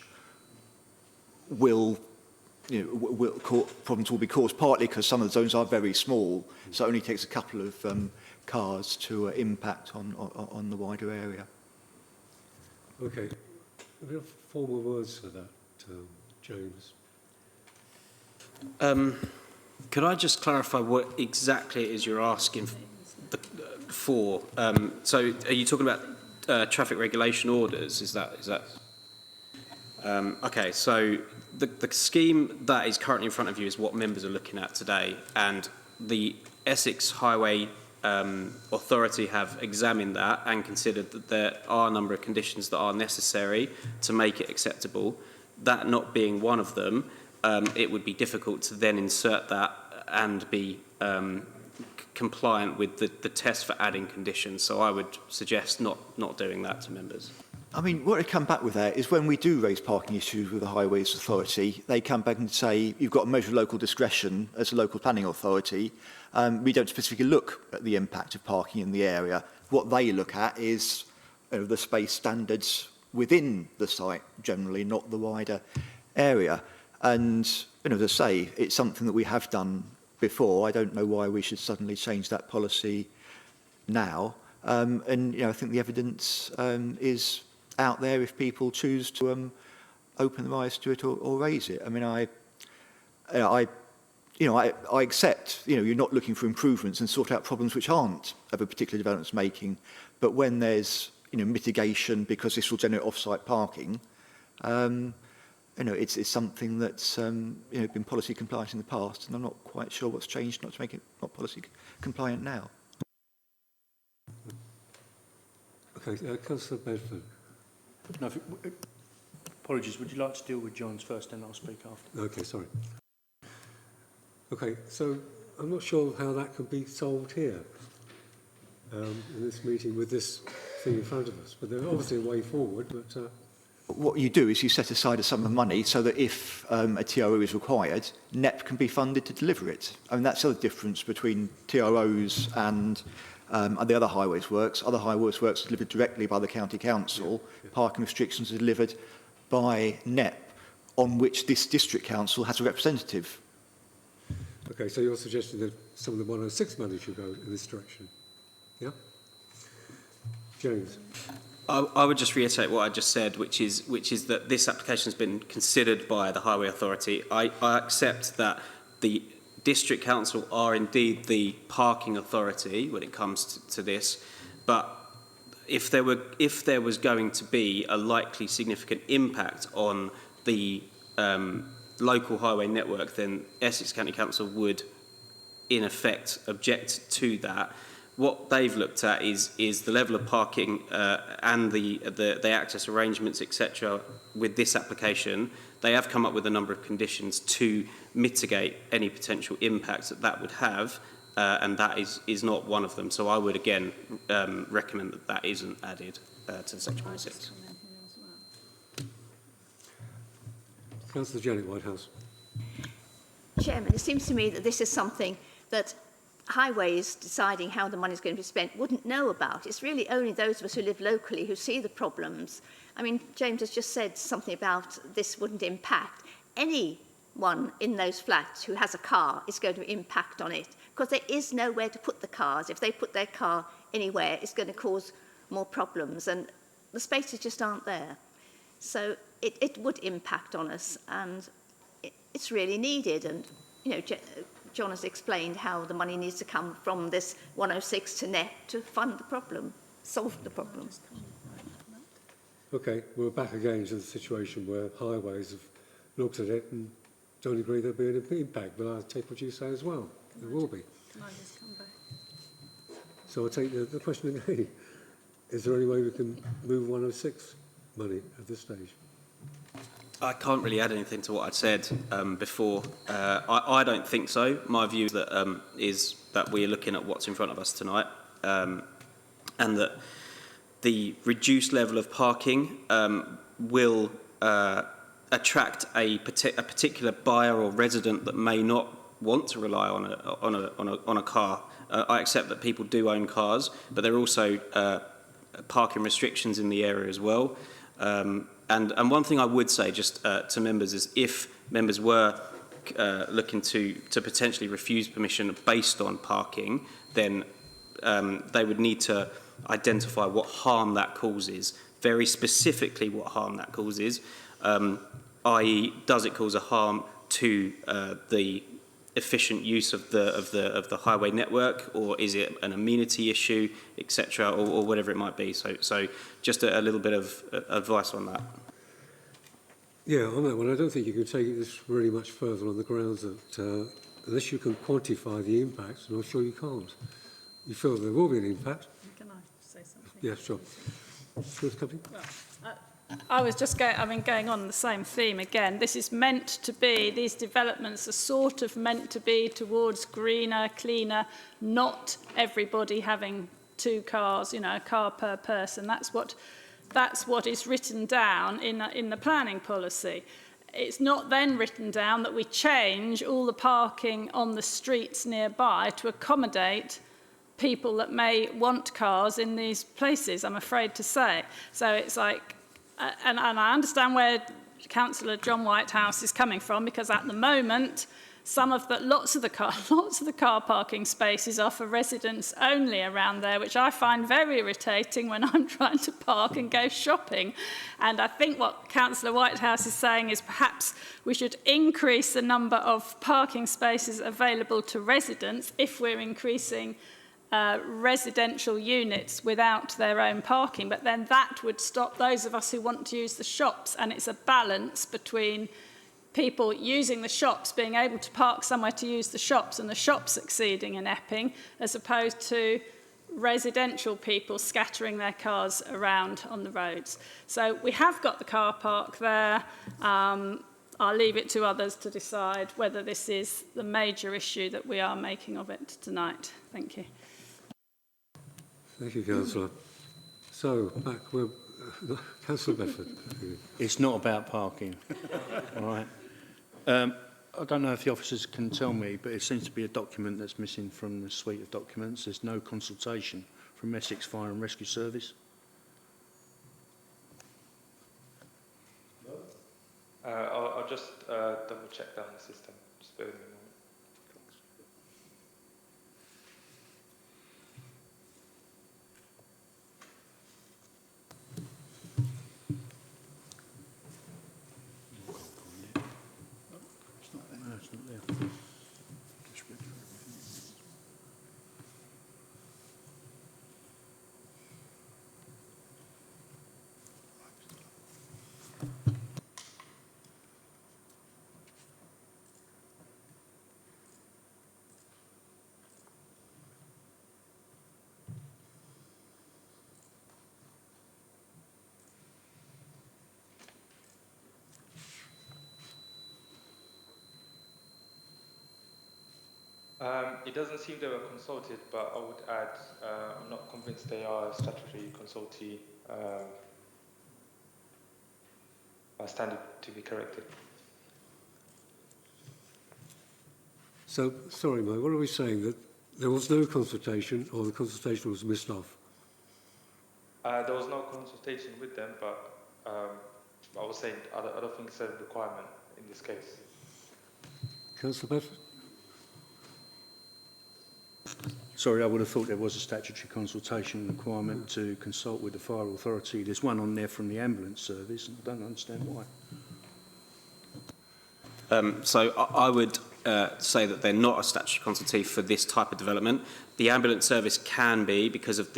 will problems will be caused partly because some of the zones are very small, so it only takes a couple of cars to impact on the wider area. Okay. We have formal words for that, James. Could I just clarify what exactly it is you're asking for? So are you talking about traffic regulation orders? Is that? Okay, so the scheme that is currently in front of you is what members are looking at today, and the Essex Highway Authority have examined that and considered that there are a number of conditions that are necessary to make it acceptable. That not being one of them, it would be difficult to then insert that and be compliant with the test for adding conditions. So I would suggest not doing that to members. I mean, what I come back with there is when we do raise parking issues with the Highways Authority, they come back and say, you've got a measure of local discretion as a local planning authority. We don't specifically look at the impact of parking in the area. What they look at is the space standards within the site, generally, not the wider area. And, as I say, it's something that we have done before. I don't know why we should suddenly change that policy now. And, I think the evidence is out there if people choose to open their eyes to it or raise it. I mean, I accept, you're not looking for improvements and sort out problems which aren't of a particular development's making, but when there's, mitigation because this will generate off-site parking, it's something that's, been policy compliant in the past, and I'm not quite sure what's changed not to make it not policy compliant now. Okay, Councillor Bedford. No, apologies, would you like to deal with John's first and I'll speak after? Okay, sorry. Okay, so I'm not sure how that can be solved here in this meeting with this thing in front of us, but there's obviously a way forward. But what you do is you set aside a sum of money so that if a TRO is required, NEP can be funded to deliver it. I mean, that's the difference between TROs and the other highways works. Other highways works are delivered directly by the county council. Yeah. Parking restrictions are delivered by NEP, on which this district council has a representative. Okay, so you're suggesting that some of the 106 money should go in this direction? Yeah? James? I would just reiterate what I just said, which is that this application has been considered by the Highway Authority. I accept that the District Council are indeed the parking authority when it comes to this, but if there was going to be a likely significant impact on the local highway network, then Essex County Council would, in effect, object to that. what they've looked at is the level of parking and the access arrangements, etc. With this application. They have come up with a number of conditions to mitigate any potential impacts that would have, and that is not one of them. So I would again recommend that isn't added to section 106. Councillor Janet Whitehouse. Chairman, it seems to me that this is something that highways deciding how the money is going to be spent wouldn't know about. It's really only those of us who live locally who see the problems. I mean, James has just said something about this wouldn't impact. Anyone in those flats who has a car is going to impact on it because there is nowhere to put the cars. If they put their car anywhere, it's going to cause more problems and the spaces just aren't there. So it would impact on us and it's really needed. And, you know, John has explained how the money needs to come from this 106 to net to fund the problem, solve the problem. Okay, we're back again to the situation where highways have looked at it and don't agree there'll be an impact, but I'll take what you say as well. There will be. Can I just come back? So I'll take the question again. Is there any way we can move 106 money at this stage? I can't really add anything to what I'd said before. I don't think so. My view is that we're looking at what's in front of us tonight, and that the reduced level of parking will attract a particular buyer or resident that may not want to rely on a car. I accept that people do own cars, but there are also parking restrictions in the area as well. And one thing I would say just to members is if members were looking to potentially refuse permission based on parking, then they would need to identify what harm that causes, very specifically what harm that causes, i.e. does it cause a harm to the efficient use of the highway network, or is it an amenity issue, etc., or whatever it might be. So just a little bit of advice on that. Yeah, on that one, I don't think you can take this really much further on the grounds that unless you can quantify the impact, and I'm sure you can't, you feel there will be an impact. Can I say something? Yeah, sure. Well, I was just going on the same theme again. This is meant to be, these developments are sort of meant to be towards greener, cleaner, not everybody having 2 cars, you know, a car per person. That's what is written down in the planning policy. It's not then written down that we change all the parking on the streets nearby to accommodate people that may want cars in these places, I'm afraid to say. So it's like, and I understand where Councillor John Whitehouse is coming from, because at the moment, lots of the car parking spaces are for residents only around there, which I find very irritating when I'm trying to park and go shopping. And I think what Councillor Whitehouse is saying is perhaps we should increase the number of parking spaces available to residents if we're increasing residential units without their own parking, but then that would stop those of us who want to use the shops, and it's a balance between people using the shops being able to park somewhere to use the shops and the shops succeeding in Epping, as opposed to residential people scattering their cars around on the roads. So we have got the car park there. I'll leave it to others to decide whether this is the major issue that we are making of it tonight. Thank you. Thank you, Councillor. So, back with Councillor Bedford. It's not about parking. All right. I don't know if the officers can tell me, but it seems to be a document that's missing from the suite of documents. There's no consultation from Essex Fire and Rescue Service. I'll just double check that on the system. Just bear with me a moment. It doesn't seem they were consulted, but I would add, I'm not convinced they are a statutory consultee. I stand to be corrected. So, sorry, Mo, what are we saying? That there was no consultation, or the consultation was missed off? There was no consultation with them, but I was saying I don't think it's a requirement in this case. Councillor Bedford? Sorry, I would have thought there was a statutory consultation requirement to consult with the fire authority. There's one on there from the ambulance service, and I don't understand why. So I would say that they're not a statutory consultee for this type of development. The ambulance service can be, because of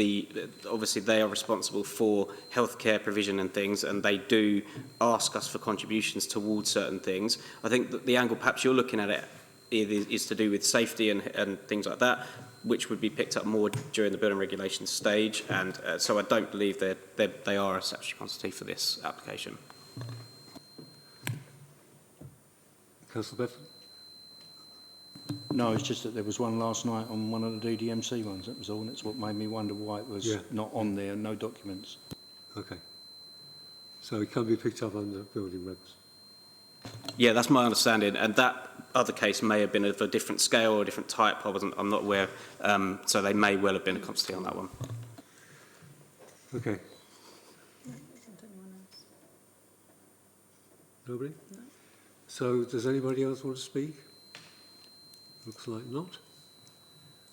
obviously they are responsible for healthcare provision and things, and they do ask us for contributions towards certain things. I think that the angle perhaps you're looking at it is to do with safety and things like that, which would be picked up more during the building regulations stage, and so I don't believe they are a statutory consultee for this application. Councillor Bedford? No, it's just that there was one last night on one of the DDMC ones, that was all, and it's what made me wonder why it was not on there, no documents. Okay. So it can be picked up under building regs? Yeah, that's my understanding, and that other case may have been of a different scale or a different type. I'm not aware, so they may well have been a consultee on that one. Okay. Nobody? No. So does anybody else want to speak? Looks like not.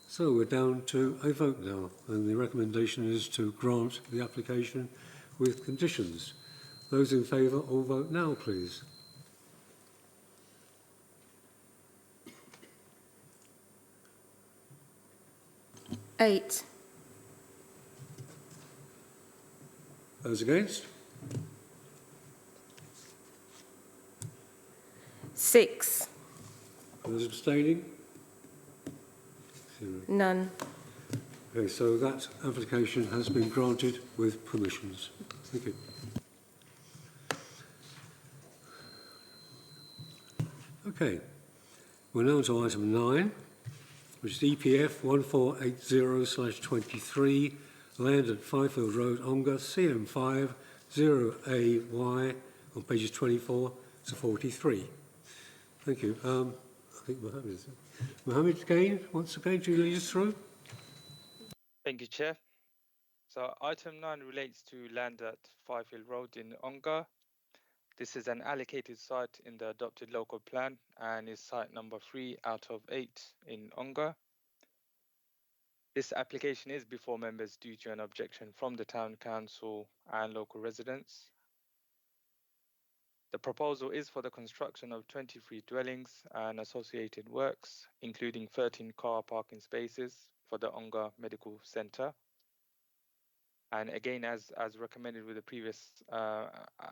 So we're down to a vote now, and the recommendation is to grant the application with conditions. Those in favour, all vote now, please. Eight. Those against? 6. Those abstaining? 0. None. Okay, so that application has been granted with permissions. Thank you. Okay, we're now to item 9, which is EPF 1480/23, land at Fifield Road, Ongar, CM5 0AY, on pages 24 to 43. Thank you. I think Mohammed is. Mohammed, again, once again, do you lead us through? Thank you, Chair. So item 9 relates to land at Fifield Road in Ongar. This is an allocated site in the adopted local plan and is site number 3 out of 8 in Ongar. This application is before members due to an objection from the Town Council and local residents. The proposal is for the construction of 23 dwellings and associated works, including 13 car parking spaces for the Ongar Medical Centre. And again, as recommended with the previous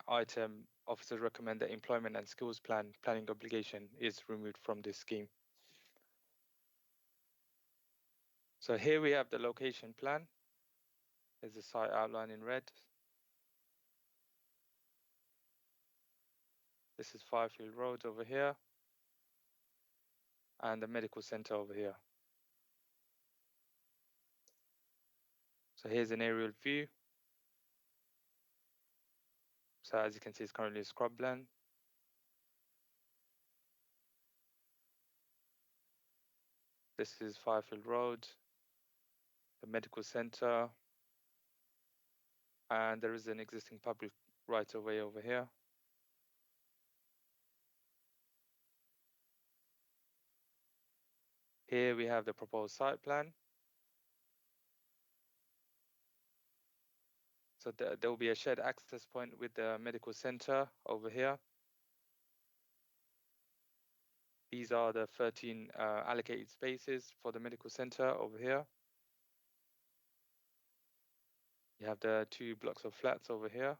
item, officers recommend that employment and skills planning obligation is removed from this scheme. So here we have the location plan. There's the site outline in red. This is Fifield Road over here, and the medical centre over here. So here's an aerial view. So as you can see, it's currently scrubland. This is Fifield Road, the medical centre, and there is an existing public right-of-way over here. Here we have the proposed site plan. So there will be a shared access point with the medical centre over here. These are the 13 allocated spaces for the medical centre over here. You have the 2 blocks of flats over here,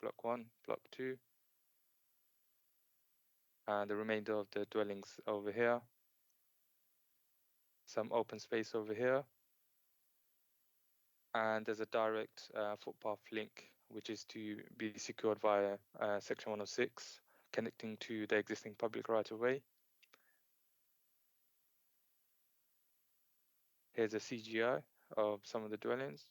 block 1, block 2. And the remainder of the dwellings over here. Some open space over here. And there's a direct footpath link, which is to be secured via section 106, connecting to the existing public right-of-way. Here's a CGI of some of the dwellings.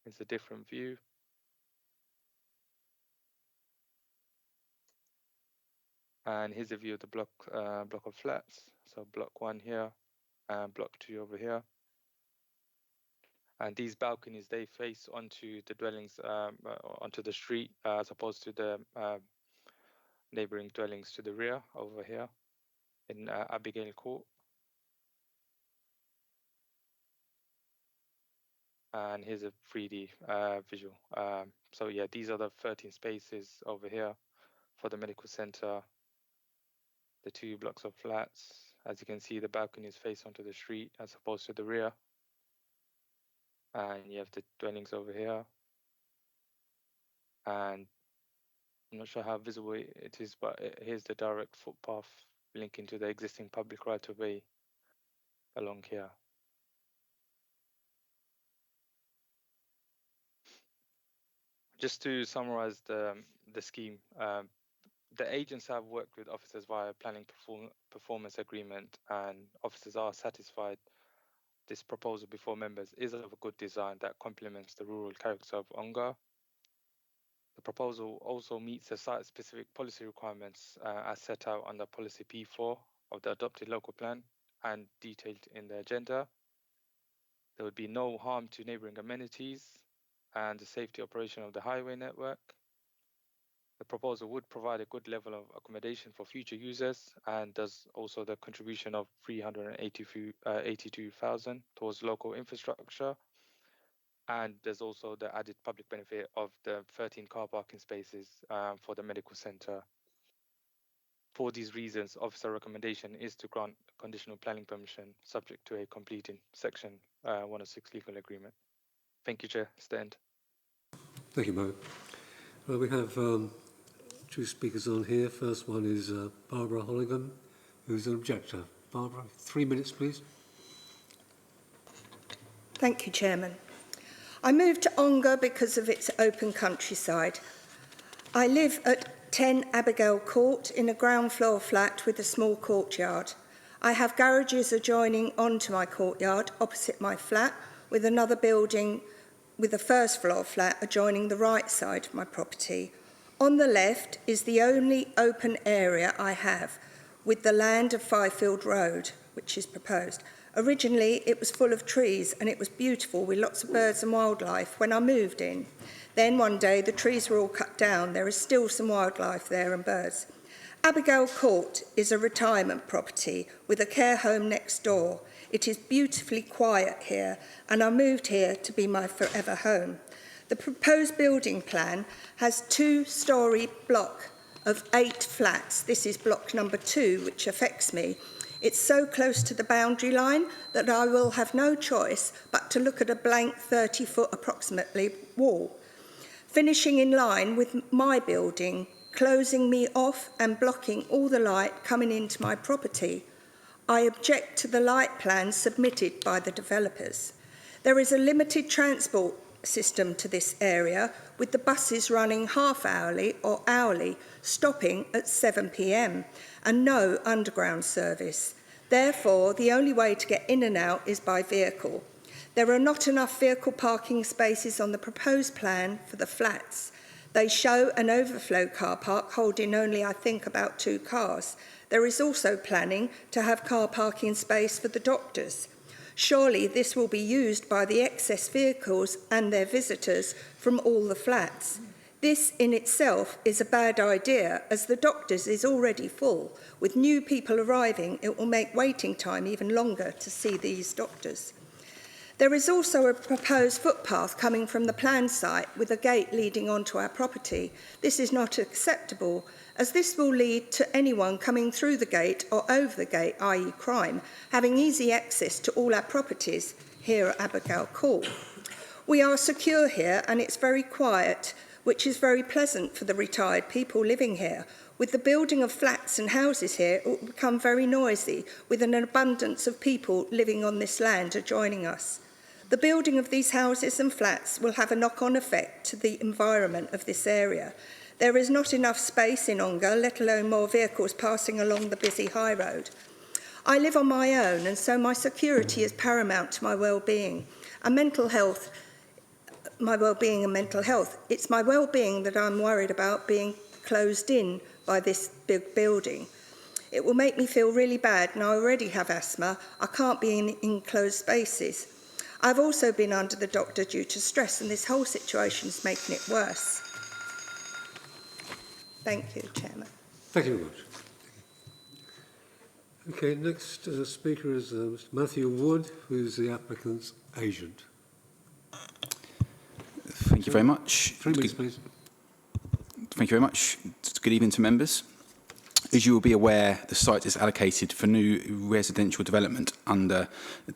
It's a different view. And here's a view of the block of flats. So block 1 here and block 2 over here. And these balconies, they face onto the dwellings, onto the street, as opposed to the neighboring dwellings to the rear over here in Abigail Court. And here's a 3D visual. So yeah, these are the 13 spaces over here for the medical center. The 2 blocks of flats. As you can see, the balconies face onto the street as opposed to the rear. And you have the dwellings over here. And I'm not sure how visible it is, but here's the direct footpath linking to the existing public right-of-way along here. Just to summarize the scheme, the agents have worked with officers via planning performance agreement, and officers are satisfied this proposal before members is of a good design that complements the rural character of Ongar. The proposal also meets the site-specific policy requirements as set out under Policy P4 of the adopted local plan and detailed in the agenda. There would be no harm to neighbouring amenities and the safety operation of the highway network. The proposal would provide a good level of accommodation for future users, and does also the contribution of 382,000 towards local infrastructure. And there's also the added public benefit of the 13 car parking spaces for the medical centre. For these reasons, officer recommendation is to grant conditional planning permission subject to a completing Section 106 legal agreement. Thank you, Chair. It's the end. Thank you, Mo. Well, we have 2 speakers on here. First one is Barbara Holligan, who's an objector. Barbara, 3 minutes, please. Thank you, Chairman. I moved to Ongar because of its open countryside. I live at 10 Abigail Court in a ground floor flat with a small courtyard. I have garages adjoining onto my courtyard opposite my flat, with another building with a first floor flat adjoining the right side of my property. On the left is the only open area I have, with the land of Fifield Road, which is proposed. Originally, it was full of trees and it was beautiful with lots of birds and wildlife when I moved in. Then one day, the trees were all cut down. There is still some wildlife there and birds. Abigail Court is a retirement property with a care home next door. It is beautifully quiet here, and I moved here to be my forever home. The proposed building plan has 2-storey block of 8 flats. This is block number 2, which affects me. It's so close to the boundary line that I will have no choice but to look at a blank 30-foot approximately wall, finishing in line with my building, closing me off and blocking all the light coming into my property. I object to the light plans submitted by the developers. There is a limited transport system to this area, with the buses running half-hourly or hourly, stopping at 7 p.m, and no underground service. Therefore, the only way to get in and out is by vehicle. There are not enough vehicle parking spaces on the proposed plan for the flats. They show an overflow car park holding only, I think, about 2 cars. There is also planning to have car parking space for the doctors. Surely this will be used by the excess vehicles and their visitors from all the flats. This in itself is a bad idea, as the doctors is already full. With new people arriving, it will make waiting time even longer to see these doctors. There is also a proposed footpath coming from the planned site with a gate leading onto our property. This is not acceptable, as this will lead to anyone coming through the gate or over the gate, i.e. crime, having easy access to all our properties here at Abigail Court. We are secure here and it's very quiet, which is very pleasant for the retired people living here. With the building of flats and houses here, it will become very noisy, with an abundance of people living on this land adjoining us. The building of these houses and flats will have a knock-on effect to the environment of this area. There is not enough space in Ongar, let alone more vehicles passing along the busy high road. I live on my own, and so my security is paramount to my well-being. And mental health, my well-being and mental health. It's my well-being that I'm worried about being closed in by this big building. It will make me feel really bad, and I already have asthma. I can't be in enclosed spaces. I've also been under the doctor due to stress, and this whole situation is making it worse. Thank you, Chairman. Thank you very much. Okay, next speaker is Mr. Matthew Wood, who is the applicant's agent. Thank you very much. 3 minutes, please. Thank you very much. Good evening to members. As you will be aware, the site is allocated for new residential development under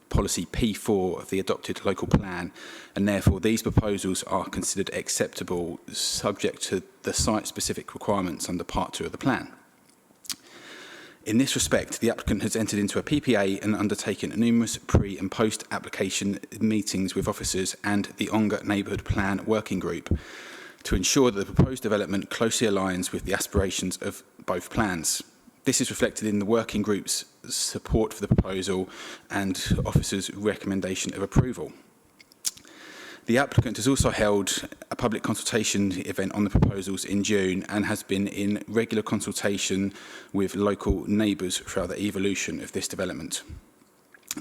policy P4 of the adopted local plan, and therefore these proposals are considered acceptable subject to the site-specific requirements under Part 2 of the plan. In this respect, the applicant has entered into a PPA and undertaken numerous pre- and post-application meetings with officers and the Ongar Neighbourhood Plan Working Group to ensure that the proposed development closely aligns with the aspirations of both plans. This is reflected in the working group's support for the proposal and officers' recommendation of approval. The applicant has also held a public consultation event on the proposals in June and has been in regular consultation with local neighbours throughout the evolution of this development.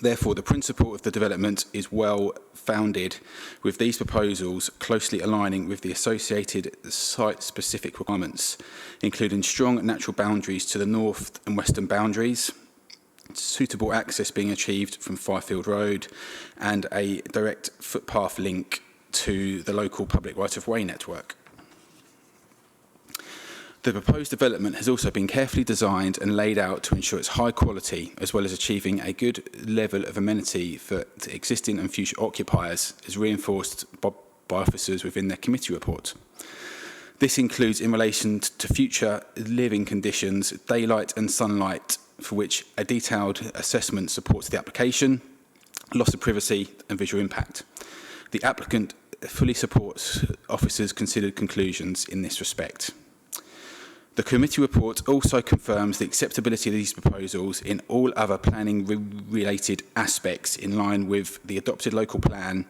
Therefore, the principle of the development is well founded, with these proposals closely aligning with the associated site-specific requirements, including strong natural boundaries to the north and western boundaries, suitable access being achieved from Firefield Road, and a direct footpath link to the local public right-of-way network. The proposed development has also been carefully designed and laid out to ensure its high quality, as well as achieving a good level of amenity for existing and future occupiers, as reinforced by officers within their committee report. This includes in relation to future living conditions, daylight and sunlight, for which a detailed assessment supports the application, loss of privacy and visual impact. The applicant fully supports officers' considered conclusions in this respect. The committee report also confirms the acceptability of these proposals in all other planning-related aspects in line with the adopted local plan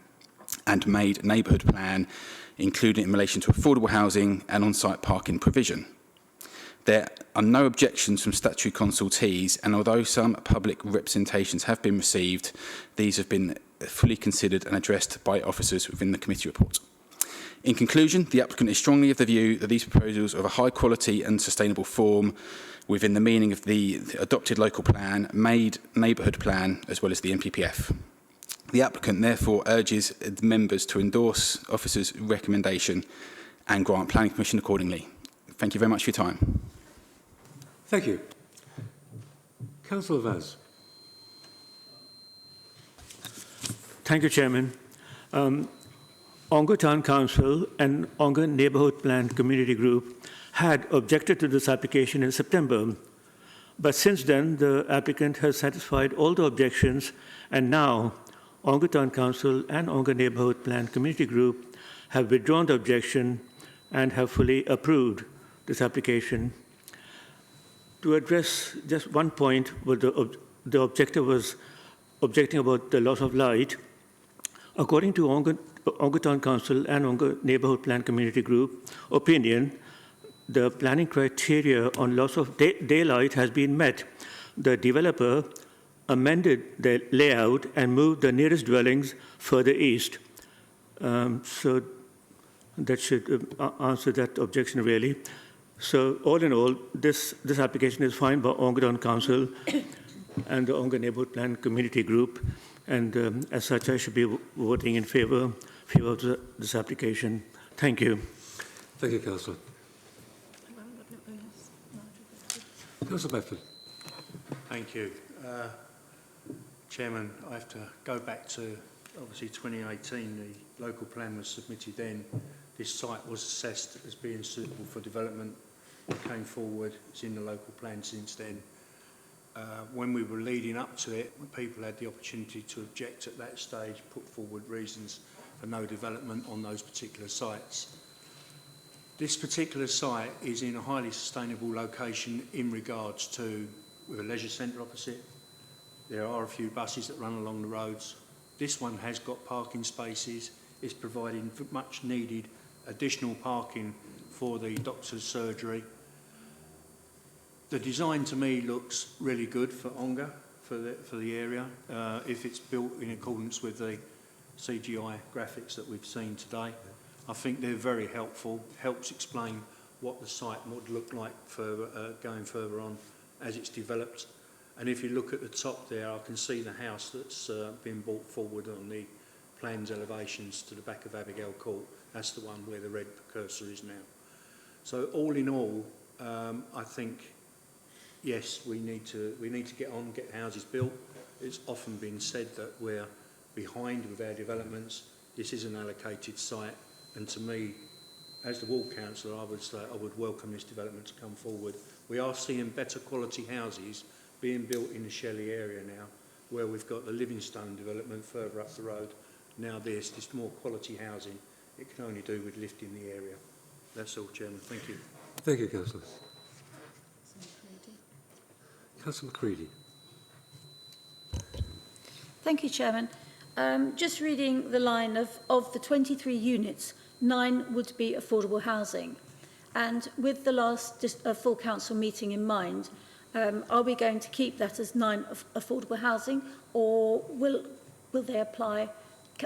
and made neighbourhood plan, including in relation to affordable housing and on-site parking provision. There are no objections from statutory consultees, and although some public representations have been received, these have been fully considered and addressed by officers within the committee report. In conclusion, the applicant is strongly of the view that these proposals are of a high quality and sustainable form within the meaning of the adopted local plan, made neighbourhood plan, as well as the NPPF. The applicant therefore urges members to endorse officers' recommendation and grant planning permission accordingly. Thank you very much for your time. Thank you. Councillor Vaz. Thank you, Chairman. Ongar Town Council and Ongar Neighbourhood Plan Community Group had objected to this application in September. But since then, the applicant has satisfied all the objections, and now Ongar Town Council and Ongar Neighbourhood Plan Community Group have withdrawn the objection and have fully approved this application. To address just one point, where the objector was objecting about the loss of light, according to Ongar Town Council and Ongar Neighbourhood Plan Community Group opinion, the planning criteria on loss of daylight has been met. The developer amended the layout and moved the nearest dwellings further east. So that should answer that objection, really. So all in all, this application is fine by Ongar Town Council and the Ongar Neighbourhood Plan Community Group, and as such, I should be voting in favour of this application. Thank you. Thank you, Councillor. Councillor Bedford. Thank you. Chairman, I have to go back to, obviously, 2018. The local plan was submitted then. This site was assessed as being suitable for development. It came forward. It's in the local plan since then. When we were leading up to it, people had the opportunity to object at that stage, put forward reasons for no development on those particular sites. This particular site is in a highly sustainable location in regards to with a leisure centre opposite. There are a few buses that run along the roads. This one has got parking spaces. It's providing much needed additional parking for the doctor's surgery. The design to me looks really good for Ongar, for the area, if it's built in accordance with the CGI graphics that we've seen today. I think they're very helpful, helps explain what the site would look like further, going further on as it's developed. And if you look at the top there, I can see the house that's been brought forward on the plans elevations to the back of Abigail Court. That's the one where the red cursor is now. So all in all, I think, yes, we need to get on, get houses built. It's often been said that we're behind with our developments. This is an allocated site. And to me, as the ward councillor, I would say I would welcome this development to come forward. We are seeing better quality houses being built in the Shelley area now, where we've got the Livingstone development further up the road. Now this more quality housing. It can only do with lifting the area. That's all, Chairman. Thank you. Thank you, Councillor. Councillor Macready. Thank you, Chairman. Just reading the line of the 23 units, 9 would be affordable housing. And with the last full council meeting in mind, are we going to keep that as 9 affordable housing, or will they apply,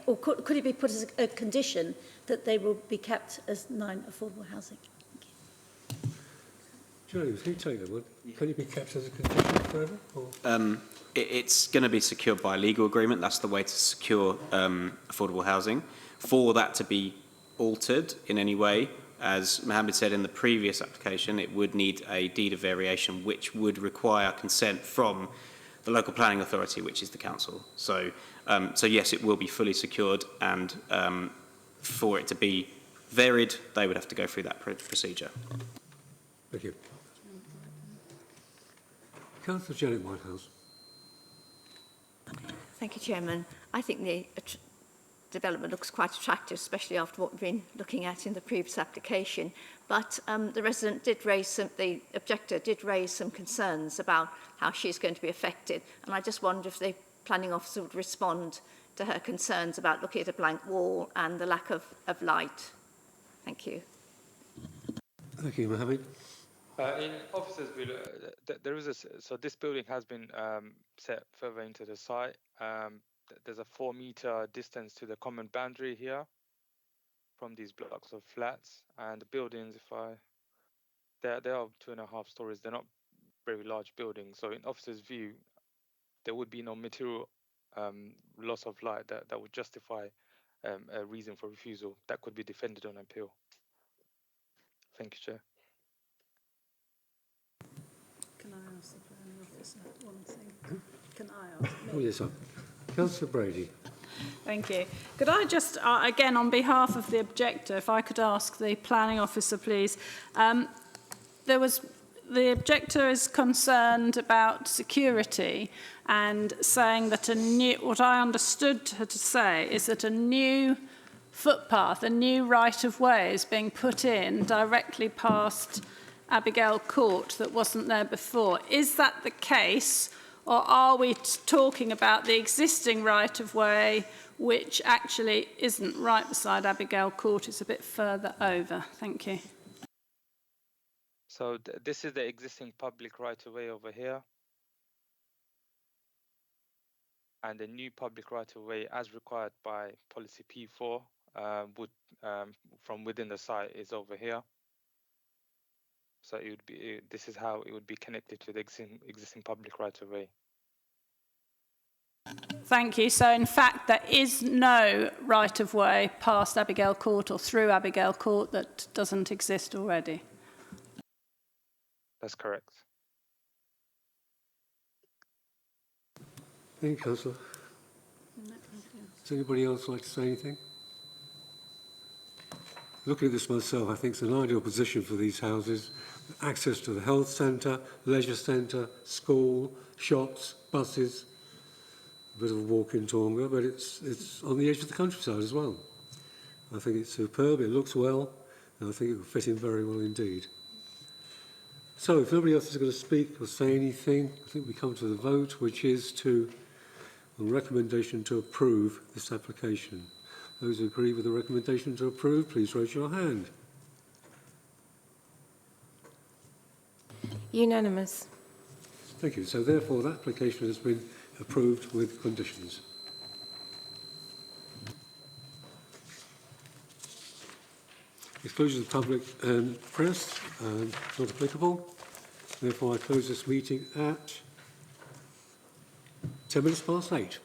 or could it be put as a condition that they will be kept as 9 affordable housing? James, can you take that one? Can it be kept as a condition forever? Or? It's going to be secured by legal agreement. That's the way to secure affordable housing. For that to be altered in any way, as Mohammed said in the previous application, it would need a deed of variation, which would require consent from the local planning authority, which is the council. So yes, it will be fully secured, and for it to be varied, they would have to go through that procedure. Thank you. Councillor Janet Whitehouse. Thank you, Chairman. I think the development looks quite attractive, especially after what we've been looking at in the previous application. But the resident did raise the objector did raise some concerns about how she's going to be affected. And I just wondered if the planning officer would respond to her concerns about looking at a blank wall and the lack of light. Thank you. Thank you, Mohammed. In officers' view, there is so this building has been set further into the site. There's a 4-meter distance to the common boundary here from these blocks of flats, and the buildings, they are 2.5 stories. They're not very large buildings. So in officers' view, there would be no material loss of light that would justify a reason for refusal that could be defended on appeal. Thank you, Chair. Can I ask the planning officer one thing? Can I ask? Oh, yes, sir. Councillor Brady. Thank you. Could I just, again, on behalf of the objector, if I could ask the planning officer, please. The objector is concerned about security and saying that what I understood her to say is that a new footpath, a new right-of-way is being put in directly past Abigail Court that wasn't there before. Is that the case, or are we talking about the existing right-of-way which actually isn't right beside Abigail Court, it's a bit further over? Thank you. So this is the existing public right-of-way over here. And the new public right-of-way, as required by policy P4, from within the site is over here. So it would be, this is how it would be connected to the existing public right-of-way. Thank you. So in fact, there is no right-of-way past Abigail Court or through Abigail Court that doesn't exist already. That's correct. Thank you, Councillor. Does anybody else like to say anything? Looking at this myself, I think it's an ideal position for these houses. Access to the health centre, leisure centre, school, shops, buses. A bit of a walk in Tonga, but it's on the edge of the countryside as well. I think it's superb, it looks well, And I think it will fit in very well indeed. So if nobody else is going to speak or say anything, I think we come to the vote, which is to the recommendation to approve this application. Those who agree with the recommendation to approve, please raise your hand. Unanimous. Thank you. So therefore, that application has been approved with conditions. Exclusion of public and press, not applicable. Therefore, I close this meeting at 10 minutes past 8.